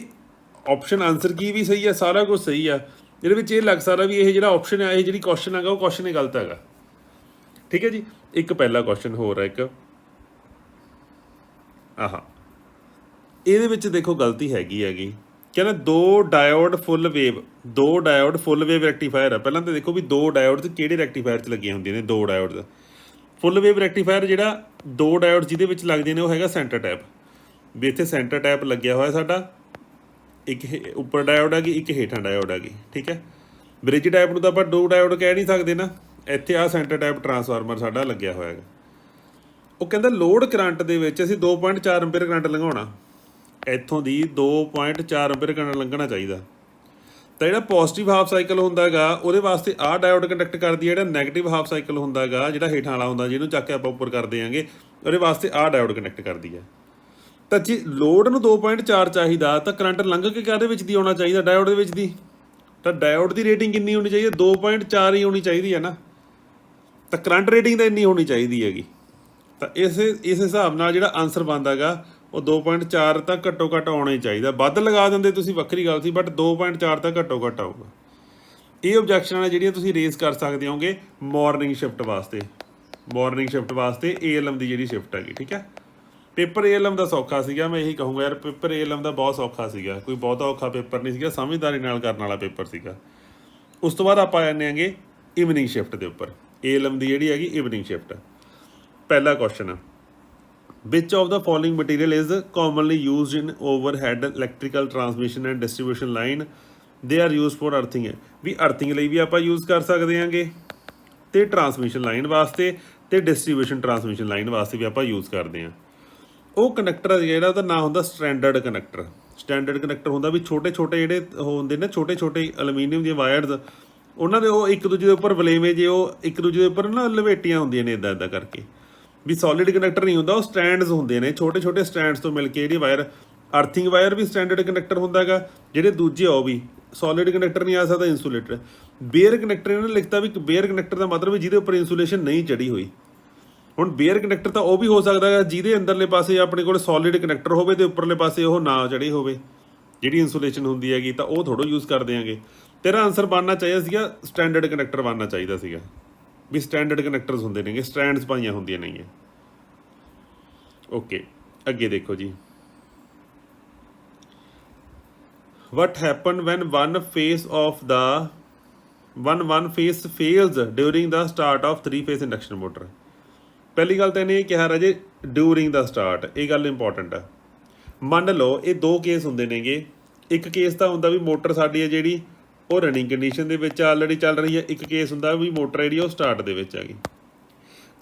ਆਪਸ਼ਨ ਆਨਸਰ ਕੀ ਵੀ ਸਹੀ ਹੈ, ਸਾਰਾ ਕੁਝ ਸਹੀ ਆ। ਇਹਦੇ ਵਿੱਚ ਇਹ ਲੱਗ ਸਕਦਾ ਵੀ ਇਹ ਜਿਹੜਾ ਆਪਸ਼ਨ ਹੈ, ਇਹ ਜਿਹੜੀ ਕੁਐਸਚਨ ਹੈਗਾ ਉਹ ਕੁਐਸਚਨ ਹੀ ਗਲਤ ਹੈਗਾ। ਠੀਕ ਹੈ ਜੀ, ਇੱਕ ਪਹਿਲਾ ਕੁਐਸਚਨ ਹੋਰ ਹੈ ਇੱਕ ਆਹ ਇਹਦੇ ਵਿੱਚ ਦੇਖੋ ਗਲਤੀ ਹੈਗੀ। ਕਹਿੰਦਾ 2 ਡਾਇਓਡ ਫੁੱਲ ਵੇਵ ਰੈਕਟੀਫਾਇਰ ਆ। ਪਹਿਲਾਂ ਤਾਂ ਦੇਖੋ ਵੀ 2 ਡਾਇਓਡਸ ਕਿਹੜੇ ਰੈਕਟੀਫਾਇਰ 'ਚ ਲੱਗੀਆਂ ਹੁੰਦੀਆਂ ਨੇ। 2 ਡਾਇਓਡਸ ਫੁੱਲ ਵੇਵ ਰੈਕਟੀਫਾਇਰ ਜਿਹੜਾ 2 ਡਾਇਓਡ ਜਿਹਦੇ ਵਿੱਚ ਲੱਗਦੇ ਨੇ ਉਹ ਹੈਗਾ ਸੈਂਟਰ ਟੈਪ। ਵੀ ਇੱਥੇ ਸੈਂਟਰ ਟੈਪ ਲੱਗਿਆ ਹੋਇਆ ਸਾਡਾ, ਇੱਕ ਉੱਪਰ ਡਾਇਓਡ ਹੈਗੀ, ਇੱਕ ਹੇਠਾਂ ਡਾਇਓਡ ਹੈਗੀ। ਠੀਕ ਹੈ, ਬ੍ਰਿਜ ਟੈਪ ਨੂੰ ਤਾਂ ਆਪਾਂ 2 ਡਾਇਓਡ ਕਹਿ ਨਹੀਂ ਸਕਦੇ ਨਾ। ਇੱਥੇ ਆਹ ਸੈਂਟਰ ਟੈਪ ਟਰਾਂਸਫਾਰਮਰ ਸਾਡਾ ਲੱਗਿਆ ਹੋਇਆ ਹੈਗਾ। ਉਹ ਕਹਿੰਦਾ ਲੋਡ ਕਰੰਟ ਦੇ ਵਿੱਚ ਅਸੀਂ 2.4 ਐਂਪੀਅਰ ਕਰੰਟ ਲੰਘਾਉਣਾ। ਇੱਥੋਂ ਦੀ 2.4 ਐਂਪੀਅਰ ਕਰੰਟ ਲੰਘਣਾ ਚਾਹੀਦਾ। ਤਾਂ ਜਿਹੜਾ ਪੋਜ਼ਿਟਿਵ ਹਾਫ ਸਾਈਕਲ ਹੁੰਦਾ ਹੈਗਾ ਉਹਦੇ ਵਾਸਤੇ ਆਹ ਡਾਇਓਡ ਕੰਡਕਟ ਕਰਦੀ ਹੈ। ਜਿਹੜਾ ਨੈਗੇਟਿਵ ਹਾਫ ਸਾਈਕਲ ਹੁੰਦਾ ਹੈਗਾ ਜਿਹੜਾ ਹੇਠਾਂ ਵਾਲਾ ਹੁੰਦਾ ਜਿਹਨੂੰ ਚੱਕ ਕੇ ਆਪਾਂ ਉੱਪਰ ਕਰਦੇ ਆਂਗੇ ਉਹਦੇ ਵਾਸਤੇ ਆਹ ਡਾਇਓਡ ਕੰਡਕਟ ਕਰਦੀ ਹੈ। ਤਾਂ ਜੇ ਲੋਡ ਨੂੰ 2.4 ਚਾਹੀਦਾ ਤਾਂ ਕਰੰਟ ਲੰਘ ਕੇ ਕਾਹਦੇ ਵਿੱਚ ਦੀ ਆਉਣਾ ਚਾਹੀਦਾ? ਡਾਇਓਡ ਦੇ ਵਿੱਚ ਦੀ। ਤਾਂ ਡਾਇਓਡ ਦੀ ਰੇਟਿੰਗ ਕਿੰਨੀ ਹੋਣੀ ਚਾਹੀਦੀ? 2.4 ਹੀ ਹੋਣੀ ਚਾਹੀਦੀ ਹੈ ਨਾ। ਤਾਂ ਕਰੰਟ ਰੇਟਿੰਗ ਤਾਂ ਇੰਨੀ ਹੋਣੀ ਚਾਹੀਦੀ ਹੈਗੀ। ਤਾਂ ਇਸ ਹਿਸਾਬ ਨਾਲ ਜਿਹੜਾ ਆਨਸਰ ਬਣਦਾ ਹੈਗਾ ਉਹ 2.4 ਤਾਂ ਘੱਟੋ ਘੱਟ ਆਉਣਾ ਹੀ ਚਾਹੀਦਾ। ਵੱਧ ਲਗਾ ਦਿੰਦੇ ਤੁਸੀਂ ਵੱਖਰੀ ਗੱਲ ਸੀ, ਬਟ 2.4 ਤਾਂ ਘੱਟੋ ਘੱਟ ਆਊਗਾ। ਇਹ ਓਬਜੈਕਸ਼ਨਾਂ ਨੇ ਜਿਹੜੀਆਂ ਤੁਸੀਂ ਰੇਜ਼ ਕਰ ਸਕਦੇ ਹੋਗੇ ਮਾਰਨਿੰਗ ਸ਼ਿਫਟ ਵਾਸਤੇ। मॉर्निंग शिफ्ट वास्ते ALM की जी शिफ्ट हैगी। ठीक है, पेपर ALM का सौखा सीगा, मैं यही कहूँगा यार पेपर ALM का बहुत सौखा सीगा, कोई बहुता औखा पेपर नहीं सीगा, समझदारी नाल करने वाला पेपर सीगा। उस तो बाद आप आ जाने आगे इवनिंग शिफ्ट के उपर, ALM की जी हैगी इवनिंग शिफ्ट। पहला question, which of the following material is commonly use in overhead electrical transmission and distribution line, they are use for earthing है। भी अर्थिंग लिए भी आप यूज़ कर सकते हैं, तो ट्रांसमिशन लाइन वास्ते तो डिस्ट्रीब्यूशन ट्रांसमिशन लाइन वास्ते भी आप यूज़ करते हैं। वो कनैक्टर है जिहड़ा ਉਹਦਾ ਨਾਂ ਹੁੰਦਾ स्टैंडर्ड कनैक्टर। स्टैंडर्ड कनैक्टर ਹੁੰਦਾ भी छोटे छोटे ਜਿਹੜੇ ਹੁੰਦੇ ਨੇ छोटे छोटे ਐਲੂਮੀਨੀਅਮ ਦੀਆਂ ਵਾਇਰਸ, ਉਹਨਾਂ ਦੇ ਉਹ ਇੱਕ ਦੂਜੇ ਦੇ ਉੱਪਰ ਵਲੇਵੇਂ ਜੇ ਉਹ ਇੱਕ ਦੂਜੇ ਦੇ ਉੱਪਰ ਨਾ ਲਵੇਟੀਆਂ ਹੁੰਦੀਆਂ ਨੇ ਇੱਦਾਂ ਇੱਦਾਂ ਕਰਕੇ। ਵੀ ਸੋਲਿਡ ਕਨੈਕਟਰ ਨਹੀਂ ਹੁੰਦਾ, ਉਹ ਸਟੈਂਡਸ ਹੁੰਦੇ ਨੇ ਛੋਟੇ ਛੋਟੇ ਸਟੈਂਡਸ ਤੋਂ ਮਿਲ ਕੇ ਜਿਹੜੀ ਵਾਇਰ। ਅਰਥਿੰਗ ਵਾਇਰ ਵੀ ਸਟੈਂਡਰਡ ਕਨੈਕਟਰ ਹੁੰਦਾ ਹੈਗਾ, ਜਿਹੜੇ ਦੂਜੇ ਉਹ ਵੀ ਸੋਲਿਡ ਕਨੈਕਟਰ ਨਹੀਂ ਆ ਸਕਦਾ, ਇਨਸੂਲੇਟਰ। ਬੇਅਰ ਕਨੈਕਟਰ ਇਹਨਾਂ ਨੇ ਲਿਖਤਾ ਵੀ ਬੇਅਰ ਕਨੈਕਟਰ ਦਾ ਮਤਲਬ ਜਿਹਦੇ ਉੱਪਰ ਇਨਸੂਲੇਸ਼ਨ ਨਹੀਂ ਚੜੀ ਹੋਈ। ਹੁਣ ਬੇਅਰ ਕਨੈਕਟਰ ਤਾਂ ਉਹ ਵੀ ਹੋ ਸਕਦਾ ਹੈ ਜਿਹਦੇ ਅੰਦਰਲੇ ਪਾਸੇ ਆਪਣੇ ਕੋਲ ਸੋਲਿਡ ਕਨੈਕਟਰ ਹੋਵੇ ਤੇ ਉੱਪਰਲੇ ਪਾਸੇ ਉਹ ਨਾ ਚੜੀ ਹੋਵੇ, ਜਿਹੜੀ ਇਨਸੂਲੇਸ਼ਨ ਹੁੰਦੀ ਹੈਗੀ, ਤਾਂ ਉਹ ਥੋੜ੍ਹਾ ਯੂਜ਼ ਕਰਦੇ ਆਂਗੇ। ਤੇਰਾ ਆਨਸਰ ਬਣਨਾ ਚਾਹੀਦਾ ਸੀਗਾ ਸਟੈਂਡਰਡ ਕਨੈਕਟਰ ਬਣਨਾ ਚਾਹੀਦਾ ਸੀਗਾ, ਵੀ ਸਟੈਂਡਰਡ ਕਨੈਕਟਰਸ ਹੁੰਦੇ ਨੇਗੇ, ਸਟ੍ਰੈਂਡਸ ਪਾਈਆਂ ਹੁੰਦੀਆਂ ਨੇਗੀਆਂ। ਓਕੇ, ਅੱਗੇ ਦੇਖੋ ਜੀ, what happen when one phase fails during the start of 3-phase induction motor। ਪਹਿਲੀ ਗੱਲ ਤਾਂ ਇਹਨੇ ਇਹ ਕਿਹਾ ਰਾਜੇ ਡਿਊਰਿੰਗ ਦਾ ਸਟਾਰਟ, ਇਹ ਗੱਲ ਇੰਪੋਰਟੈਂਟ ਆ। ਮੰਨ ਲਓ ਇਹ ਦੋ ਕੇਸ ਹੁੰਦੇ ਨੇਗੇ, ਇੱਕ ਕੇਸ ਤਾਂ ਹੁੰਦਾ ਵੀ ਮੋਟਰ ਸਾਡੀ ਹੈ ਜਿਹੜੀ ਉਹ ਰਨਿੰਗ ਕੰਡੀਸ਼ਨ ਦੇ ਵਿੱਚ ਆਲਰੇਡੀ ਚੱਲ ਰਹੀ ਹੈ, ਇੱਕ ਕੇਸ ਹੁੰਦਾ ਵੀ ਮੋਟਰ ਜਿਹੜੀ ਉਹ ਸਟਾਰਟ ਦੇ ਵਿੱਚ ਆ ਗਈ।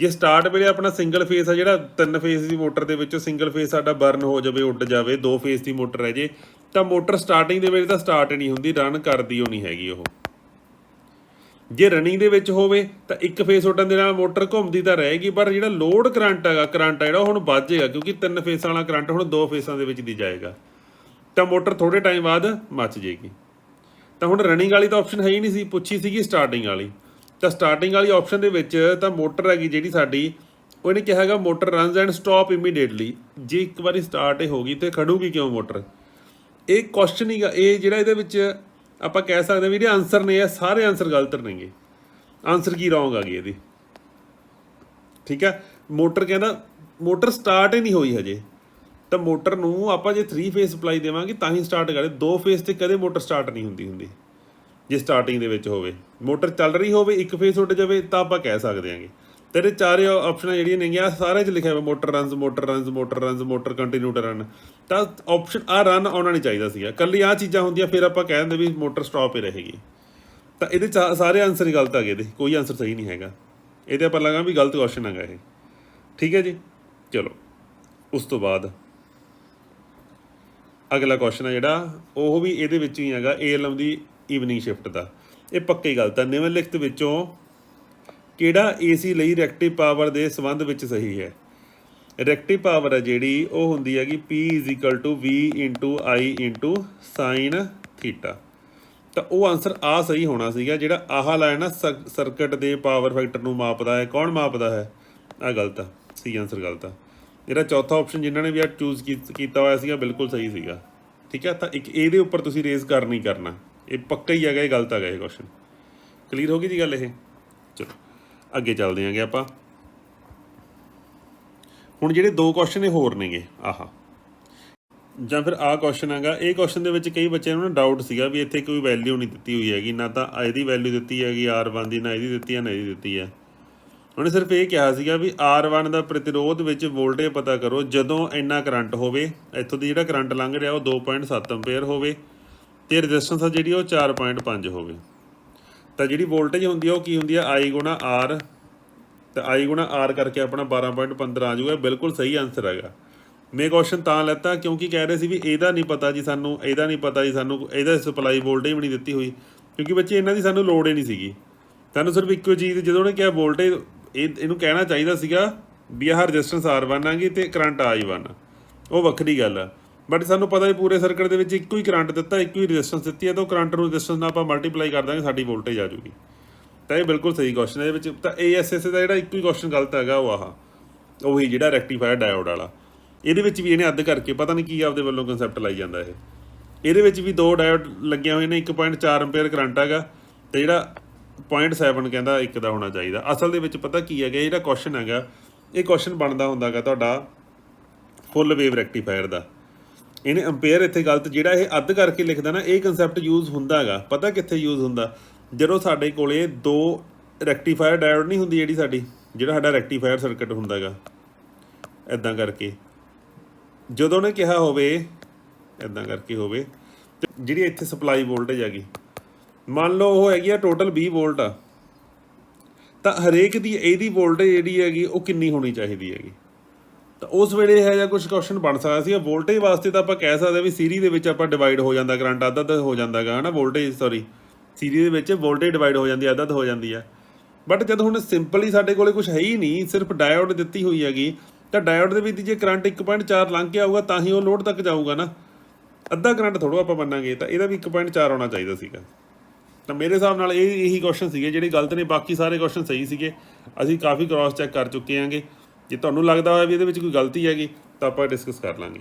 ਜੇ ਸਟਾਰਟ ਵੇਲੇ ਆਪਣਾ ਸਿੰਗਲ ਫੇਸ ਆ ਜਿਹੜਾ 3 ਫੇਸ ਦੀ ਮੋਟਰ ਦੇ ਵਿੱਚੋਂ ਸਿੰਗਲ ਫੇਸ ਸਾਡਾ ਬਰਨ ਹੋ ਜਾਵੇ, ਉੱਡ ਜਾਵੇ, 2 ਫੇਸ ਦੀ ਮੋਟਰ ਹੈ ਜੇ, ਤਾਂ ਮੋਟਰ ਸਟਾਰਟਿੰਗ ਦੇ ਵਿੱਚ ਤਾਂ ਸਟਾਰਟ ਨਹੀਂ ਹੁੰਦੀ, ਰਨ ਕਰਦੀ ਉਹ ਨਹੀਂ ਹੈਗੀ ਉਹ। ਜੇ ਰਨਿੰਗ ਦੇ ਵਿੱਚ ਹੋਵੇ ਤਾਂ ਇੱਕ ਫੇਸ ਉੱਡਣ ਦੇ ਨਾਲ ਮੋਟਰ ਘੁੰਮਦੀ ਤਾਂ ਰਹੇਗੀ, ਪਰ ਜਿਹੜਾ ਲੋਡ ਕਰੰਟ ਹੈਗਾ, ਕਰੰਟ ਆ ਜਿਹੜਾ ਉਹ ਹੁਣ ਵੱਧ ਜਾਏਗਾ, ਕਿਉਂਕਿ 3 ਫੇਸਾਂ ਵਾਲਾ ਕਰੰਟ ਹੁਣ 2 ਫੇਸਾਂ ਦੇ ਵਿੱਚ ਦੀ ਜਾਏਗਾ, ਤਾਂ ਮੋਟਰ ਥੋੜ੍ਹੇ ਟਾਈਮ ਬਾਅਦ ਮੱਚ ਜਾਏਗੀ। ਤਾਂ ਹੁਣ ਰਨਿੰਗ ਵਾਲੀ ਤਾਂ ਆਪਸ਼ਨ ਹੈ ਹੀ ਨਹੀਂ ਸੀ, ਪੁੱਛੀ ਸੀਗੀ ਸਟਾਰਟਿੰਗ ਵਾਲੀ। ਤਾਂ ਸਟਾਰਟਿੰਗ ਵਾਲੀ ਆਪਸ਼ਨ ਦੇ ਵਿੱਚ ਤਾਂ ਮੋਟਰ ਹੈਗੀ ਜਿਹੜੀ ਸਾਡੀ, ਉਹਨੇ ਕਿਹਾ ਹੈਗਾ motor runs and stop immediately. ਜੇ ਇੱਕ ਵਾਰੀ ਸਟਾਰਟ ਹੋ ਗਈ ਤਾਂ ਖੜੂਗੀ ਕਿਉਂ ਮੋਟਰ? ਇਹ ਕੁਐਸਚਨ ਹੀਗਾ, ਇਹ ਜਿਹੜਾ ਇਹਦੇ ਵਿੱਚ ਆਪਾਂ ਕਹਿ ਸਕਦੇ ਵੀ ਜਿਹੜੇ ਆਨਸਰ ਨੇ ਇਹ ਸਾਰੇ ਆਨਸਰ ਗਲਤ ਨੇਗੇ। ਆਨਸਰ ਕੀ ਰੌਂਗ ਆ ਗਈ ਇਹਦੀ? ਠੀਕ ਹੈ, ਮੋਟਰ ਕਹਿੰਦਾ ਮੋਟਰ ਸਟਾਰਟ ਹੀ ਨਹੀਂ ਹੋਈ ਹਜੇ, ਤਾਂ ਮੋਟਰ ਨੂੰ ਆਪਾਂ ਜੇ 3 ਫੇਸ ਸਪਲਾਈ ਦੇਵਾਂਗੇ ਤਾਂ ਹੀ ਸਟਾਰਟ ਕਰੇ। 2 ਫੇਸ ਤੇ ਕਦੇ ਮੋਟਰ ਸਟਾਰਟ ਨਹੀਂ ਹੁੰਦੀ। ਜੇ ਸਟਾਰਟਿੰਗ ਦੇ ਵਿੱਚ ਹੋਵੇ, ਮੋਟਰ ਚੱਲ ਰਹੀ ਹੋਵੇ, ਇੱਕ ਫੇਸ ਉੱਡ ਜਾਵੇ, ਤਾਂ ਆਪਾਂ ਕਹਿ ਸਕਦੇ ਹਾਂਗੇ। ਤੇਰੇ ਚਾਰੇ ਆਪਸ਼ਨਾਂ ਜਿਹੜੀਆਂ ਨੇਗੀਆਂ ਸਾਰਿਆਂ 'ਚ ਲਿਖਿਆ ਹੋਇਆ motor runs, motor runs, motor runs, motor continue to run. ਤਾਂ ਆਪਸ਼ਨ ਆ ਰਨ ਆਉਣਾ ਨਹੀਂ ਚਾਹੀਦਾ ਸੀਗਾ, ਇਕੱਲੀ ਆਹ ਚੀਜ਼ਾਂ ਹੁੰਦੀਆਂ ਫਿਰ ਆਪਾਂ ਕਹਿ ਦਿੰਦੇ ਵੀ ਮੋਟਰ ਸਟਾਪ ਹੀ ਰਹੇਗੀ। ਤਾਂ ਇਹਦੇ 'ਚ ਸਾਰੇ ਆਨਸਰ ਹੀ ਗਲਤ ਆ ਗਏ, ਇਹਦੇ ਕੋਈ ਆਨਸਰ ਸਹੀ ਨਹੀਂ ਹੈਗਾ। ਇਹਦੇ ਆਪਾਂ ਲਗਾ ਵੀ ਗਲਤ ਕੁਐਸਚਨ ਹੈਗਾ ਇਹ। ਠੀਕ ਹੈ ਜੀ, ਚਲੋ ਉਸ ਤੋਂ ਬਾਅਦ ਅਗਲਾ ਕੁਐਸਚਨ ਆ ਜਿਹੜਾ ਉਹ ਵੀ ਇਹਦੇ ਵਿੱਚ ਹੀ ਹੈਗਾ ALM ਦੀ ਈਵਨਿੰਗ ਸ਼ਿਫਟ ਦਾ। ਇਹ ਪੱਕੀ ਗਲਤ ਆ। ਨਿਮਨਲਿਖਤ ਵਿੱਚੋਂ ਕਿਹੜਾ AC ਲਈ ਰਿਐਕਟਿਵ ਪਾਵਰ ਦੇ ਸੰਬੰਧ ਵਿੱਚ ਸਹੀ ਹੈ? ਰਿਐਕਟਿਵ ਪਾਵਰ ਹੈ ਜਿਹੜੀ ਉਹ ਹੁੰਦੀ ਹੈਗੀ P = V × I × sin θ। ਤਾਂ ਉਹ ਆਨਸਰ ਆ ਸਹੀ ਹੋਣਾ ਸੀਗਾ। ਜਿਹੜਾ ਆਹ ਲਾਇਆ ਨਾ ਸਰਕਟ ਦੇ ਪਾਵਰ ਫੈਕਟਰ ਨੂੰ ਮਾਪਦਾ ਹੈ, ਕੌਣ ਮਾਪਦਾ ਹੈ? ਆਹ ਗਲਤ ਆ, ਸੀ ਆਨਸਰ ਗਲਤ ਆ। ਜਿਹੜਾ ਚੌਥਾ ਆਪਸ਼ਨ ਜਿਨ੍ਹਾਂ ਨੇ ਵੀ ਆ ਚੂਜ਼ ਕੀਤਾ ਹੋਇਆ ਸੀਗਾ ਬਿਲਕੁਲ ਸਹੀ ਸੀਗਾ। ਠੀਕ ਹੈ, ਤਾਂ ਇੱਕ ਇਹਦੇ ਉੱਪਰ ਤੁਸੀਂ ਰੇਜ਼ ਕਰਨਾ, ਇਹ ਪੱਕਾ ਹੀ ਹੈਗਾ, ਇਹ ਗਲਤ ਹੈਗਾ ਇਹ ਕੁਐਸਚਨ। ਕਲੀਅਰ ਹੋ ਗਈ ਜੀ ਗੱਲ ਇਹ? ਚਲੋ ਅੱਗੇ ਚੱਲਦੇ ਆਂਗੇ ਆਪਾਂ। ਹੁਣ ਜਿਹੜੇ 2 ਕੁਐਸਚਨ ਇਹ ਹੋਰ ਨੇਗੇ, ਆਹ ਜਾਂ ਫਿਰ ਆਹ ਕੁਐਸਚਨ ਹੈਗਾ। ਇਹ ਕੁਐਸਚਨ ਦੇ ਵਿੱਚ ਕਈ ਬੱਚਿਆਂ ਨੂੰ ਨਾ ਡਾਊਟ ਸੀਗਾ ਵੀ ਇੱਥੇ ਕੋਈ ਵੈਲਿਊ ਨਹੀਂ ਦਿੱਤੀ ਹੋਈ ਹੈਗੀ, ਨਾ ਤਾਂ ਇਹਦੀ ਵੈਲਿਊ ਦਿੱਤੀ ਹੈਗੀ R1 ਦੀ, ਨਾ ਇਹਦੀ ਦਿੱਤੀ ਹੈ, ਨਾ ਇਹਦੀ ਦਿੱਤੀ ਹੈ। ਉਹਨੇ ਸਿਰਫ ਇਹ ਕਿਹਾ ਸੀਗਾ ਵੀ R1 ਦਾ ਪ੍ਰਤੀਰੋਧ ਵਿੱਚ ਵੋਲਟੇਜ ਪਤਾ ਕਰੋ ਜਦੋਂ ਇੰਨਾ ਕਰੰਟ ਹੋਵੇ, ਇੱਥੋਂ ਦੀ ਜਿਹੜਾ ਕਰੰਟ ਲੰਘ ਰਿਹਾ ਉਹ 2.7 ਐਂਪੀਅਰ ਹੋਵੇ ਅਤੇ ਰੈਜ਼ਿਸਟੈਂਸ ਆ ਜਿਹੜੀ ਉਹ 4.5 ਹੋਵੇ। ਤਾਂ ਜਿਹੜੀ ਵੋਲਟੇਜ ਹੁੰਦੀ ਆ ਉਹ ਕੀ ਹੁੰਦੀ ਆ I × R, ਤਾਂ I × R ਕਰਕੇ ਆਪਣਾ 12.15 ਆ ਜਾਊਗਾ। ਬਿਲਕੁਲ ਸਹੀ ਆਨਸਰ ਹੈਗਾ। ਮੈਂ ਕੁਐਸਚਨ ਤਾਂ ਲੈਤਾ ਕਿਉਂਕਿ ਕਹਿ ਰਹੇ ਸੀ ਵੀ ਇਹਦਾ ਨਹੀਂ ਪਤਾ ਜੀ ਸਾਨੂੰ, ਇਹਦਾ ਨਹੀਂ ਪਤਾ ਜੀ ਸਾਨੂੰ, ਇਹਦਾ ਸਪਲਾਈ ਵੋਲਟੇਜ ਵੀ ਨਹੀਂ ਦਿੱਤੀ ਹੋਈ, ਕਿਉਂਕਿ ਬੱਚੇ ਇਹਨਾਂ ਦੀ ਸਾਨੂੰ ਲੋੜ ਹੀ ਨਹੀਂ ਸੀਗੀ। ਸਾਨੂੰ ਸਿਰਫ ਇੱਕੋ ਚੀਜ਼ ਜਦੋਂ ਉਹਨੇ ਕਿਹਾ ਵੋਲਟੇਜ, ਇਹਨੂੰ ਕਹਿਣਾ ਚਾਹੀਦਾ ਸੀਗਾ ਵੀ ਆਹ ਰੈਜ਼ਿਸਟੈਂਸ R1 ਆਗੀ ਅਤੇ ਕਰੰਟ I1, ਉਹ ਵੱਖਰੀ ਗੱਲ ਆ। ਬਟ ਸਾਨੂੰ ਪਤਾ ਵੀ ਪੂਰੇ ਸਰਕਟ ਦੇ ਵਿੱਚ ਇੱਕੋ ਹੀ ਕਰੰਟ ਦਿੱਤਾ, ਇੱਕੋ ਹੀ ਰੈਜ਼ਿਸਟੈਂਸ ਦਿੱਤੀ ਹੈ, ਤਾਂ ਉਹ ਕਰੰਟ ਨੂੰ ਰੈਜ਼ਿਸਟੈਂਸ ਨਾਲ ਆਪਾਂ ਮਲਟੀਪਲਾਈ ਕਰ ਦਾਂਗੇ, ਸਾਡੀ ਵੋਲਟੇਜ ਆ ਜੂਗੀ। ਤਾਂ ਇਹ ਬਿਲਕੁਲ ਸਹੀ ਕੁਐਸਚਨ ਹੈ। ਇਹਦੇ ਵਿੱਚ ਤਾਂ ASS ਦਾ ਜਿਹੜਾ ਇੱਕੋ ਹੀ ਕੁਐਸਚਨ ਗਲਤ ਹੈਗਾ ਉਹ ਆਹ ਉਹੀ ਜਿਹੜਾ ਰੈਕਟੀਫਾਇਰ ਡਾਇਓਡ ਵਾਲਾ। ਇਹਦੇ ਵਿੱਚ ਵੀ ਇਹਨੇ ਅੱਧ ਕਰਕੇ ਪਤਾ ਨਹੀਂ ਕੀ ਆਪਦੇ ਵੱਲੋਂ ਕੰਸੈਪਟ ਲਾਈ ਜਾਂਦਾ ਇਹਦੇ ਵਿੱਚ ਵੀ 2 ਡਾਇਓਡ ਲੱਗੀਆਂ ਹੋਏ ਨੇ, 1.4 ਐਂਪੀਅਰ ਕਰੰਟ ਹੈਗਾ, ਅਤੇ ਜਿਹੜਾ 0.7 ਕਹਿੰਦਾ ਇੱਕ ਦਾ ਹੋਣਾ ਚਾਹੀਦਾ। ਅਸਲ ਦੇ ਵਿੱਚ ਪਤਾ ਕੀ ਹੈਗਾ, ਜਿਹੜਾ ਕੁਐਸਚਨ ਹੈਗਾ ਇਹ ਕੁਐਸਚਨ ਬਣਦਾ ਹੁੰਦਾ ਹੈਗਾ ਤੁਹਾਡਾ ਫੁੱਲ ਵੇਵ ਰੈਕਟੀਫਾਇਰ ਦਾ। ਇਹਨੇ ਅੰਪੇਅਰ ਇੱਥੇ ਗਲਤ, ਜਿਹੜਾ ਇਹ ਅੱਧ ਕਰਕੇ ਲਿਖਦਾ ਨਾ, ਇਹ ਕੰਸੈਪਟ ਯੂਜ਼ ਹੁੰਦਾ ਹੈਗਾ। ਪਤਾ ਕਿੱਥੇ ਯੂਜ਼ ਹੁੰਦਾ, ਜਦੋਂ ਸਾਡੇ ਕੋਲੇ 2 ਰੈਕਟੀਫਾਇਰ ਡਾਇਓਡ ਨਹੀਂ ਹੁੰਦੀ, ਜਿਹੜਾ ਸਾਡਾ ਰੈਕਟੀਫਾਇਰ ਸਰਕਟ ਹੁੰਦਾ ਹੈਗਾ ਇੱਦਾਂ ਕਰਕੇ, ਜਦੋਂ ਉਹਨੇ ਕਿਹਾ ਹੋਵੇ ਇੱਦਾਂ ਕਰਕੇ ਹੋਵੇ, ਤੇ ਜਿਹੜੀ ਇੱਥੇ ਸਪਲਾਈ ਵੋਲਟੇਜ ਹੈਗੀ ਮੰਨ ਲਓ ਉਹ ਹੈਗੀ ਆ ਟੋਟਲ 20 ਵੋਲਟ ਆ, ਤਾਂ ਹਰੇਕ ਦੀ ਇਹਦੀ ਵੋਲਟੇਜ ਜਿਹੜੀ ਹੈਗੀ ਉਹ ਕਿੰਨੀ ਹੋਣੀ ਚਾਹੀਦੀ ਹੈਗੀ। ਤਾਂ ਉਸ ਵੇਲੇ ਇਹ ਜਿਹਾ ਕੁਝ ਕੁਐਸਚਨ ਬਣ ਸਕਦਾ ਸੀ। ਵੋਲਟੇਜ ਵਾਸਤੇ ਤਾਂ ਆਪਾਂ ਕਹਿ ਸਕਦੇ ਵੀ ਸੀਰੀ ਦੇ ਵਿੱਚ ਆਪਾਂ ਡਿਵਾਈਡ ਹੋ ਜਾਂਦਾ ਕਰੰਟ, ਅੱਧ ਹੋ ਜਾਂਦਾ ਹੈਗਾ ਨਾ ਵੋਲਟੇਜ, ਸੀਰੀ ਦੇ ਵਿੱਚ ਵੋਲਟੇਜ ਡਿਵਾਈਡ ਹੋ ਜਾਂਦੀ, ਅੱਧ ਹੋ ਜਾਂਦੀ ਆ। ਬਟ ਜਦ ਹੁਣ ਸਿੰਪਲੀ ਸਾਡੇ ਕੋਲੇ ਕੁਝ ਹੈ ਹੀ ਨਹੀਂ, ਸਿਰਫ ਡਾਇਓਡ ਦਿੱਤੀ ਹੋਈ ਹੈਗੀ, ਤਾਂ ਡਾਇਓਡ ਦੇ ਵਿੱਚ ਜੇ ਕਰੰਟ 1.4 ਲੰਘ ਕੇ ਆਊਗਾ ਤਾਂ ਹੀ ਉਹ ਲੋਡ ਤੱਕ ਜਾਊਗਾ ਨਾ, ਅੱਧਾ ਕਰੰਟ ਥੋੜ੍ਹਾ ਆਪਾਂ ਮੰਨਾਂਗੇ। ਤਾਂ ਇਹਦਾ ਵੀ 1.4 ਆਉਣਾ ਚਾਹੀਦਾ ਸੀਗਾ। ਤਾਂ ਮੇਰੇ ਹਿਸਾਬ ਨਾਲ ਇਹੀ ਕੁਐਸਚਨ ਸੀਗੇ ਜਿਹੜੇ ਗਲਤ ਨੇ, ਬਾਕੀ ਸਾਰੇ ਕੁਐਸਚਨ ਸਹੀ ਸੀਗੇ। ਅਸੀਂ ਕਾਫੀ ਕ੍ਰਾਸ ਚੈੱਕ ਕਰ ਚੁੱਕੇ ਹਾਂਗੇ। ਜੇ ਤੁਹਾਨੂੰ ਲੱਗਦਾ ਹੋਇਆ ਵੀ ਇਹਦੇ ਵਿੱਚ ਕੋਈ ਗਲਤੀ ਹੈਗੀ ਤਾਂ ਆਪਾਂ ਡਿਸਕਸ ਕਰ ਲਾਂਗੇ।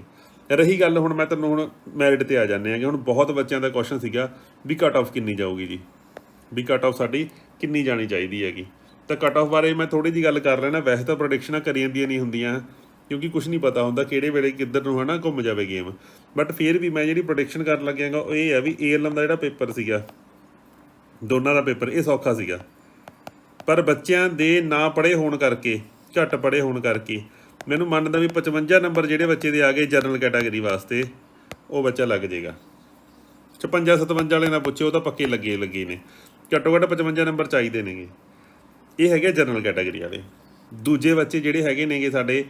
ਰਹੀ ਗੱਲ ਹੁਣ ਮੈਂ ਤੁਹਾਨੂੰ ਹੁਣ ਮੈਰਿਟ 'ਤੇ ਆ ਜਾਂਦੇ ਹਾਂਗੇ। ਹੁਣ ਬਹੁਤ ਬੱਚਿਆਂ ਦਾ ਕੁਐਸਚਨ ਸੀਗਾ ਵੀ ਕੱਟ ਆਫ ਕਿੰਨੀ ਜਾਊਗੀ ਜੀ, ਵੀ ਕੱਟ ਆਫ ਸਾਡੀ ਕਿੰਨੀ ਜਾਣੀ ਚਾਹੀਦੀ ਹੈਗੀ। ਤਾਂ ਕੱਟ ਆਫ ਬਾਰੇ ਮੈਂ ਥੋੜ੍ਹੀ ਜਿਹੀ ਗੱਲ ਕਰ ਲੈਣਾ। ਵੈਸੇ ਤਾਂ ਪ੍ਰੈਡਿਕਸ਼ਨਾਂ ਕਰੀਆਂ ਦੀਆਂ ਨਹੀਂ ਹੁੰਦੀਆਂ, ਕਿਉਂਕਿ ਕੁਛ ਨਹੀਂ ਪਤਾ ਹੁੰਦਾ ਕਿਹੜੇ ਵੇਲੇ ਕਿੱਧਰ ਨੂੰ ਹੈ ਨਾ ਘੁੰਮ ਜਾਵੇ ਗੇਮ। ਬਟ ਫਿਰ ਵੀ ਮੈਂ ਜਿਹੜੀ ਪ੍ਰੈਡਿਕਸ਼ਨ ਕਰਨ ਲੱਗਿਆਗਾ ਉਹ ਇਹ ਹੈ ਵੀ ALM ਦਾ ਜਿਹੜਾ ਪੇਪਰ ਸੀਗਾ, ਦੋਨਾਂ ਦਾ ਪੇਪਰ, ਇਹ ਸੌਖਾ ਸੀਗਾ। ਪਰ ਬੱਚਿਆਂ ਦੇ ਨਾ ਪੜ੍ਹੇ ਹੋਣ ਕਰਕੇ, ਘੱਟ ਪੜ੍ਹੇ ਹੋਣ ਕਰਕੇ, ਮੈਨੂੰ ਮੰਨਦਾ ਵੀ 55 ਨੰਬਰ ਜਿਹੜੇ ਬੱਚੇ ਦੇ ਆ ਗਏ ਜਨਰਲ ਕੈਟਾਗਰੀ ਵਾਸਤੇ, ਉਹ ਬੱਚਾ ਲੱਗ ਜਾਏਗਾ। 56-57 ਵਾਲੇ ਨਾ ਪੁੱਛੋ, ਉਹ ਤਾਂ ਪੱਕੇ ਲੱਗੇ ਨੇ। ਘੱਟੋ ਘੱਟ 55 ਨੰਬਰ ਚਾਹੀਦੇ ਨੇਗੇ। ਇਹ ਹੈਗੇ ਜਨਰਲ ਕੈਟਾਗਰੀ ਵਾਲੇ। ਦੂਜੇ ਬੱਚੇ ਜਿਹੜੇ ਹੈਗੇ ਨੇਗੇ ਸਾਡੇ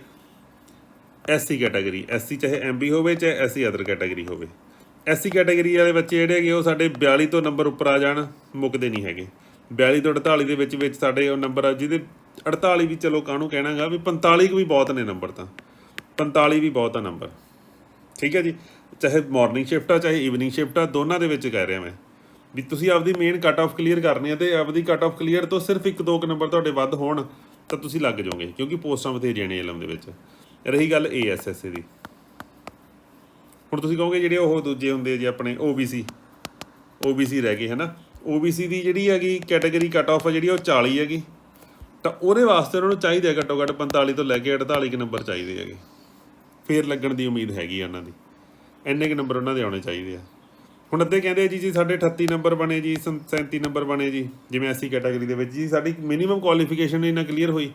SC ਕੈਟਾਗਰੀ, SC ਚਾਹੇ MB ਹੋਵੇ ਚਾਹੇ SC ਅਦਰ ਕੈਟਾਗਰੀ ਹੋਵੇ, SC ਕੈਟਾਗਰੀ ਵਾਲੇ ਬੱਚੇ ਜਿਹੜੇ ਹੈਗੇ ਉਹ ਸਾਡੇ 42 ਤੋਂ ਨੰਬਰ ਉੱਪਰ ਆ ਜਾਣ, ਮੁੱਕਦੇ ਨਹੀਂ ਹੈਗੇ। 42 ਤੋਂ 48 ਦੇ ਵਿੱਚ ਸਾਡੇ ਉਹ ਨੰਬਰ ਆ, ਜਿਹਦੇ 48 ਵੀ ਚਲੋ ਕਾਹਨੂੰ ਕਹਿਣਾਗਾ, ਵੀ 45 ਵੀ ਬਹੁਤ ਨੇ ਨੰਬਰ, ਤਾਂ 45 ਵੀ ਬਹੁਤ ਆ ਨੰਬਰ। ਠੀਕ ਹੈ ਜੀ, ਚਾਹੇ ਮਾਰਨਿੰਗ ਸ਼ਿਫਟ ਆ ਚਾਹੇ ਈਵਨਿੰਗ ਸ਼ਿਫਟ ਆ, ਦੋਨਾਂ ਦੇ ਵਿੱਚ ਕਹਿ ਰਿਹਾ ਮੈਂ ਵੀ ਤੁਸੀਂ ਆਪਦੀ ਮੇਨ ਕੱਟ ਆਫ ਕਲੀਅਰ ਕਰਨੀ ਹੈ, ਅਤੇ ਆਪਦੀ ਕੱਟ ਆਫ ਕਲੀਅਰ ਤੋਂ ਸਿਰਫ 1-2 ਨੰਬਰ ਤੁਹਾਡੇ ਵੱਧ ਹੋਣ ਤਾਂ ਤੁਸੀਂ ਲੱਗ ਜਾਓਗੇ, ਕਿਉਂਕਿ ਪੋਸਟਾਂ ਬਥੇਰੀਆਂ ਨੇ ALM ਦੇ ਵਿੱਚ। ਰਹੀ ਗੱਲ ASSA ਦੀ, ਹੁਣ ਤੁਸੀਂ ਕਹੋਗੇ ਜਿਹੜੇ ਉਹ ਦੂਜੇ ਹੁੰਦੇ ਜੀ ਆਪਣੇ OBC ਰਹਿ ਗਏ ਹੈ ਨਾ, OBC ਦੀ ਜਿਹੜੀ ਹੈਗੀ ਕੈਟਾਗਰੀ ਕੱਟ ਆਫ ਆ ਜਿਹੜੀ ਉਹ 40 ਹੈਗੀ। ਤਾਂ ਉਹਦੇ ਵਾਸਤੇ ਉਹਨਾਂ ਨੂੰ ਚਾਹੀਦੇ ਘੱਟੋ ਘੱਟ 45 ਤੋਂ ਲੈ ਕੇ 48 ਨੰਬਰ ਚਾਹੀਦੇ ਹੈਗੇ, ਫੇਰ ਲੱਗਣ ਦੀ ਉਮੀਦ ਹੈਗੀ ਆ ਉਹਨਾਂ ਦੀ। ਇੰਨੇ ਕੁ ਨੰਬਰ ਉਹਨਾਂ ਦੇ ਆਉਣੇ ਚਾਹੀਦੇ ਆ। ਹੁਣ ਅੱਧੇ ਕਹਿੰਦੇ ਜੀ ਸਾਡੇ 38 ਨੰਬਰ ਬਣੇ ਜੀ, 37 ਨੰਬਰ ਬਣੇ ਜੀ, ਜਿਵੇਂ SC ਕੈਟਾਗਰੀ ਦੇ ਵਿੱਚ ਜੀ ਸਾਡੀ ਮਿਨੀਮਮ ਕੁਆਲੀਫਿਕੇਸ਼ਨ ਹੀ ਨਾ ਕਲੀਅਰ ਹੋਈ,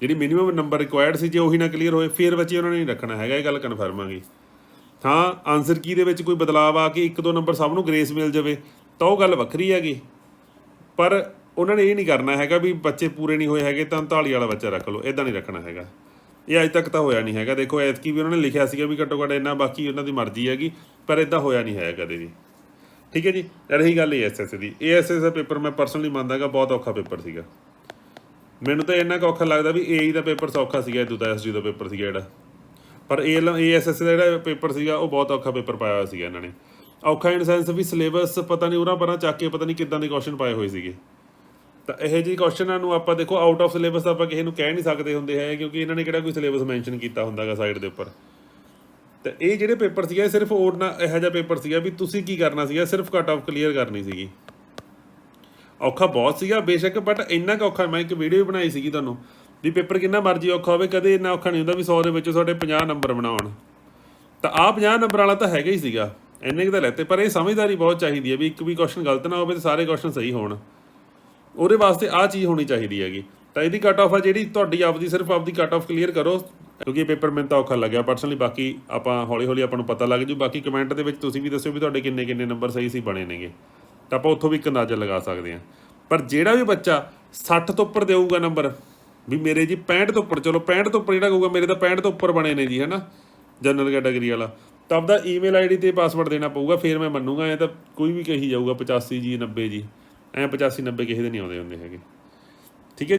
ਜਿਹੜੀ ਮਿਨੀਮਮ ਨੰਬਰ ਰਿਕੁਆਇਰਡ ਸੀ ਜੇ ਉਹੀ ਨਾ ਕਲੀਅਰ ਹੋਏ, ਫਿਰ ਬੱਚੇ ਉਹਨਾਂ ਨੇ ਨਹੀਂ ਰੱਖਣਾ ਹੈਗਾ। ਇਹ ਗੱਲ ਕਨਫਰਮ ਆ ਗਈ। ਹਾਂ, ਆਨਸਰ ਕੀ ਦੇ ਵਿੱਚ ਕੋਈ ਬਦਲਾਅ ਆ ਕੇ 1-2 ਨੰਬਰ ਸਭ ਨੂੰ ਗ੍ਰੇਸ ਮਿਲ ਜਾਵੇ ਤਾਂ ਉਹ ਗੱਲ ਵੱਖਰੀ ਹੈਗੀ, ਪਰ ਉਹਨਾਂ ਨੇ ਇਹ ਨਹੀਂ ਕਰਨਾ ਹੈਗਾ ਵੀ ਬੱਚੇ ਪੂਰੇ ਨਹੀਂ ਹੋਏ ਹੈਗੇ ਤਾਂ 39 ਵਾਲਾ ਬੱਚਾ ਰੱਖ ਲਓ, ਇੱਦਾਂ ਨਹੀਂ ਰੱਖਣਾ ਹੈਗਾ। ਇਹ ਅੱਜ ਤੱਕ ਤਾਂ ਹੋਇਆ ਨਹੀਂ ਹੈਗਾ। ਦੇਖੋ ਐਤਕੀ ਵੀ ਉਹਨਾਂ ਨੇ ਲਿਖਿਆ ਸੀਗਾ ਵੀ ਘੱਟੋ ਘੱਟ ਇੰਨਾ, ਬਾਕੀ ਉਹਨਾਂ ਦੀ ਮਰਜ਼ੀ ਹੈਗੀ, ਪਰ ਇੱਦਾਂ ਹੋਇਆ ਨਹੀਂ ਹੈਗਾ ਕਦੇ ਵੀ। ਠੀਕ ਹੈ ਜੀ। ਰਹੀ ਗੱਲ ASS ਦੀ, ASS ਦਾ ਪੇਪਰ ਮੈਂ ਪਰਸਨਲੀ ਮੰਨਦਾ ਗਾ ਬਹੁਤ ਔਖਾ ਪੇਪਰ ਸੀਗਾ। ਮੈਨੂੰ ਤਾਂ ਇੰਨਾ ਕੁ ਔਖਾ ਲੱਗਦਾ ਵੀ AE ਦਾ ਪੇਪਰ ਸੌਖਾ ਸੀਗਾ, ਇਦੋਂ ਤਾਂ SG ਦਾ ਪੇਪਰ ਸੀਗਾ ਜਿਹੜਾ, ਪਰ ASS ਦਾ ਜਿਹੜਾ ਪੇਪਰ ਸੀਗਾ ਉਹ ਬਹੁਤ ਔਖਾ ਪੇਪਰ ਪਾਇਆ ਹੋਇਆ ਸੀਗਾ ਇਹਨਾਂ ਨੇ। ਔਖਾ ਇਨ ਸੈਂਸ ਵੀ ਸਿਲੇਬਸ ਪਤਾ ਨਹੀਂ ਉਰਾਂ ਪਰਾਂ ਚੱਕ ਕੇ ਪਤਾ ਨਹੀਂ ਕਿੱਦਾਂ ਦੇ ਕੁਐਸਚਨ ਪਾਏ ਹੋਏ ਸੀਗੇ। ਤਾਂ ਇਹੋ ਜਿਹੇ ਕੁਐਸਚਨਾਂ ਨੂੰ ਆਪਾਂ ਦੇਖੋ ਆਊਟ ਆਫ ਸਿਲੇਬਸ ਤਾਂ ਆਪਾਂ ਕਿਸੇ ਨੂੰ ਕਹਿ ਨਹੀਂ ਸਕਦੇ ਹੁੰਦੇ ਹੈ, ਕਿਉਂਕਿ ਇਹਨਾਂ ਨੇ ਕਿਹੜਾ ਕੋਈ ਸਿਲੇਬਸ ਮੈਂਸ਼ਨ ਕੀਤਾ ਹੁੰਦਾ ਗਾ ਸਾਈਡ ਦੇ ਉੱਪਰ। ਤਾਂ ਇਹ ਜਿਹੜੇ ਪੇਪਰ ਸੀਗਾ ਸਿਰਫ ਉਹਨਾਂ ਇਹੋ ਜਿਹਾ ਪੇਪਰ ਸੀਗਾ ਵੀ ਤੁਸੀਂ ਕੀ ਕਰਨਾ ਸੀਗਾ, ਸਿਰਫ ਕੱਟ ਆਫ ਕਲੀਅਰ ਕਰਨੀ ਸੀਗੀ। ਔਖਾ ਬਹੁਤ ਸੀਗਾ ਬੇਸ਼ੱਕ, ਬਟ ਇੰਨਾ ਕੁ ਔਖਾ, ਮੈਂ ਇੱਕ ਵੀਡੀਓ ਵੀ ਬਣਾਈ ਸੀਗੀ ਤੁਹਾਨੂੰ ਵੀ ਪੇਪਰ ਕਿੰਨਾ ਮਰਜ਼ੀ ਔਖਾ ਹੋਵੇ, ਕਦੇ ਇੰਨਾ ਔਖਾ ਨਹੀਂ ਹੁੰਦਾ ਵੀ 100 ਦੇ ਵਿੱਚੋਂ ਤੁਹਾਡੇ 50 ਨੰਬਰ ਬਣਾਉਣ। ਤਾਂ ਆਹ 50 ਨੰਬਰ ਵਾਲਾ ਤਾਂ ਹੈਗਾ ਹੀ ਸੀਗਾ, ਇੰਨੇ ਕੁ ਤਾਂ ਲੈਤੇ। ਪਰ ਇਹ ਸਮਝਦਾਰੀ ਬਹੁਤ ਚਾਹੀਦੀ ਹੈ ਵੀ ਇੱਕ ਵੀ ਕੁਐਸਚਨ ਗਲਤ ਨਾ ਹੋਵੇ ਤੇ ਸਾਰੇ ਕੁਐਸਚਨ ਸਹੀ ਹੋਣ, ਉਹਦੇ ਵਾਸਤੇ ਆਹ ਚੀਜ਼ ਹੋਣੀ ਚਾਹੀਦੀ ਹੈਗੀ। ਤਾਂ ਇਹਦੀ ਕੱਟ ਆਫ ਆ ਜਿਹੜੀ ਤੁਹਾਡੀ ਆਪਦੀ, ਸਿਰਫ ਆਪਦੀ ਕੱਟ ਆਫ ਕਲੀਅਰ ਕਰੋ, ਕਿਉਂਕਿ ਇਹ ਪੇਪਰ ਮੈਨੂੰ ਤਾਂ ਔਖਾ ਲੱਗਿਆ ਪਰਸਨਲੀ। ਬਾਕੀ ਆਪਾਂ ਹੌਲੀ ਹੌਲੀ ਆਪਾਂ ਨੂੰ ਪਤਾ ਲੱਗ ਜੂ। ਬਾਕੀ ਕਮੈਂਟ ਦੇ ਵਿੱਚ ਤੁਸੀਂ ਵੀ ਦੱਸਿਓ ਵੀ ਤੁਹਾਡੇ ਕਿੰਨੇ ਨੰਬਰ ਸਹੀ ਸੀ ਬਣੇ ਨੇਗੇ, ਤਾਂ ਆਪਾਂ ਉੱਥੋਂ ਵੀ ਇੱਕ ਅੰਦਾਜ਼ਾ ਲਗਾ ਸਕਦੇ ਹਾਂ। ਪਰ ਜਿਹੜਾ ਵੀ ਬੱਚਾ 60 ਤੋਂ ਉੱਪਰ ਦੇਊਗਾ ਨੰਬਰ ਵੀ ਮੇਰੇ ਜੀ 65 ਤੋਂ ਉੱਪਰ, ਚਲੋ 65 ਤੋਂ ਉੱਪਰ ਜਿਹੜਾ ਕਹੂਗਾ ਮੇਰੇ ਤਾਂ 65 ਤੋਂ ਉੱਪਰ ਬਣੇ ਨੇ ਜੀ ਹੈ ਨਾ ਜਨਰਲ ਕੈਟਾਗਰੀ ਵਾਲਾ, ਤਾਂ ਆਪਦਾ ਈਮੇਲ ID 'ਤੇ ਪਾਸਵਰਡ ਦੇਣਾ ਪਊਗਾ, ਫਿਰ ਮੈਂ ਮੰਨੂਗਾ। ਐਂ ਤਾਂ ਕੋਈ ਵੀ ਕਹੀ ਜਾਊਗਾ 85 ਜੀ 90 ਜੀ, ਐਂ 85-90 ਕਿਸੇ ਦੇ ਨਹੀਂ ਆਉਂਦੇ ਹੁੰਦੇ ਹੈਗੇ। ਠੀਕ ਹੈ।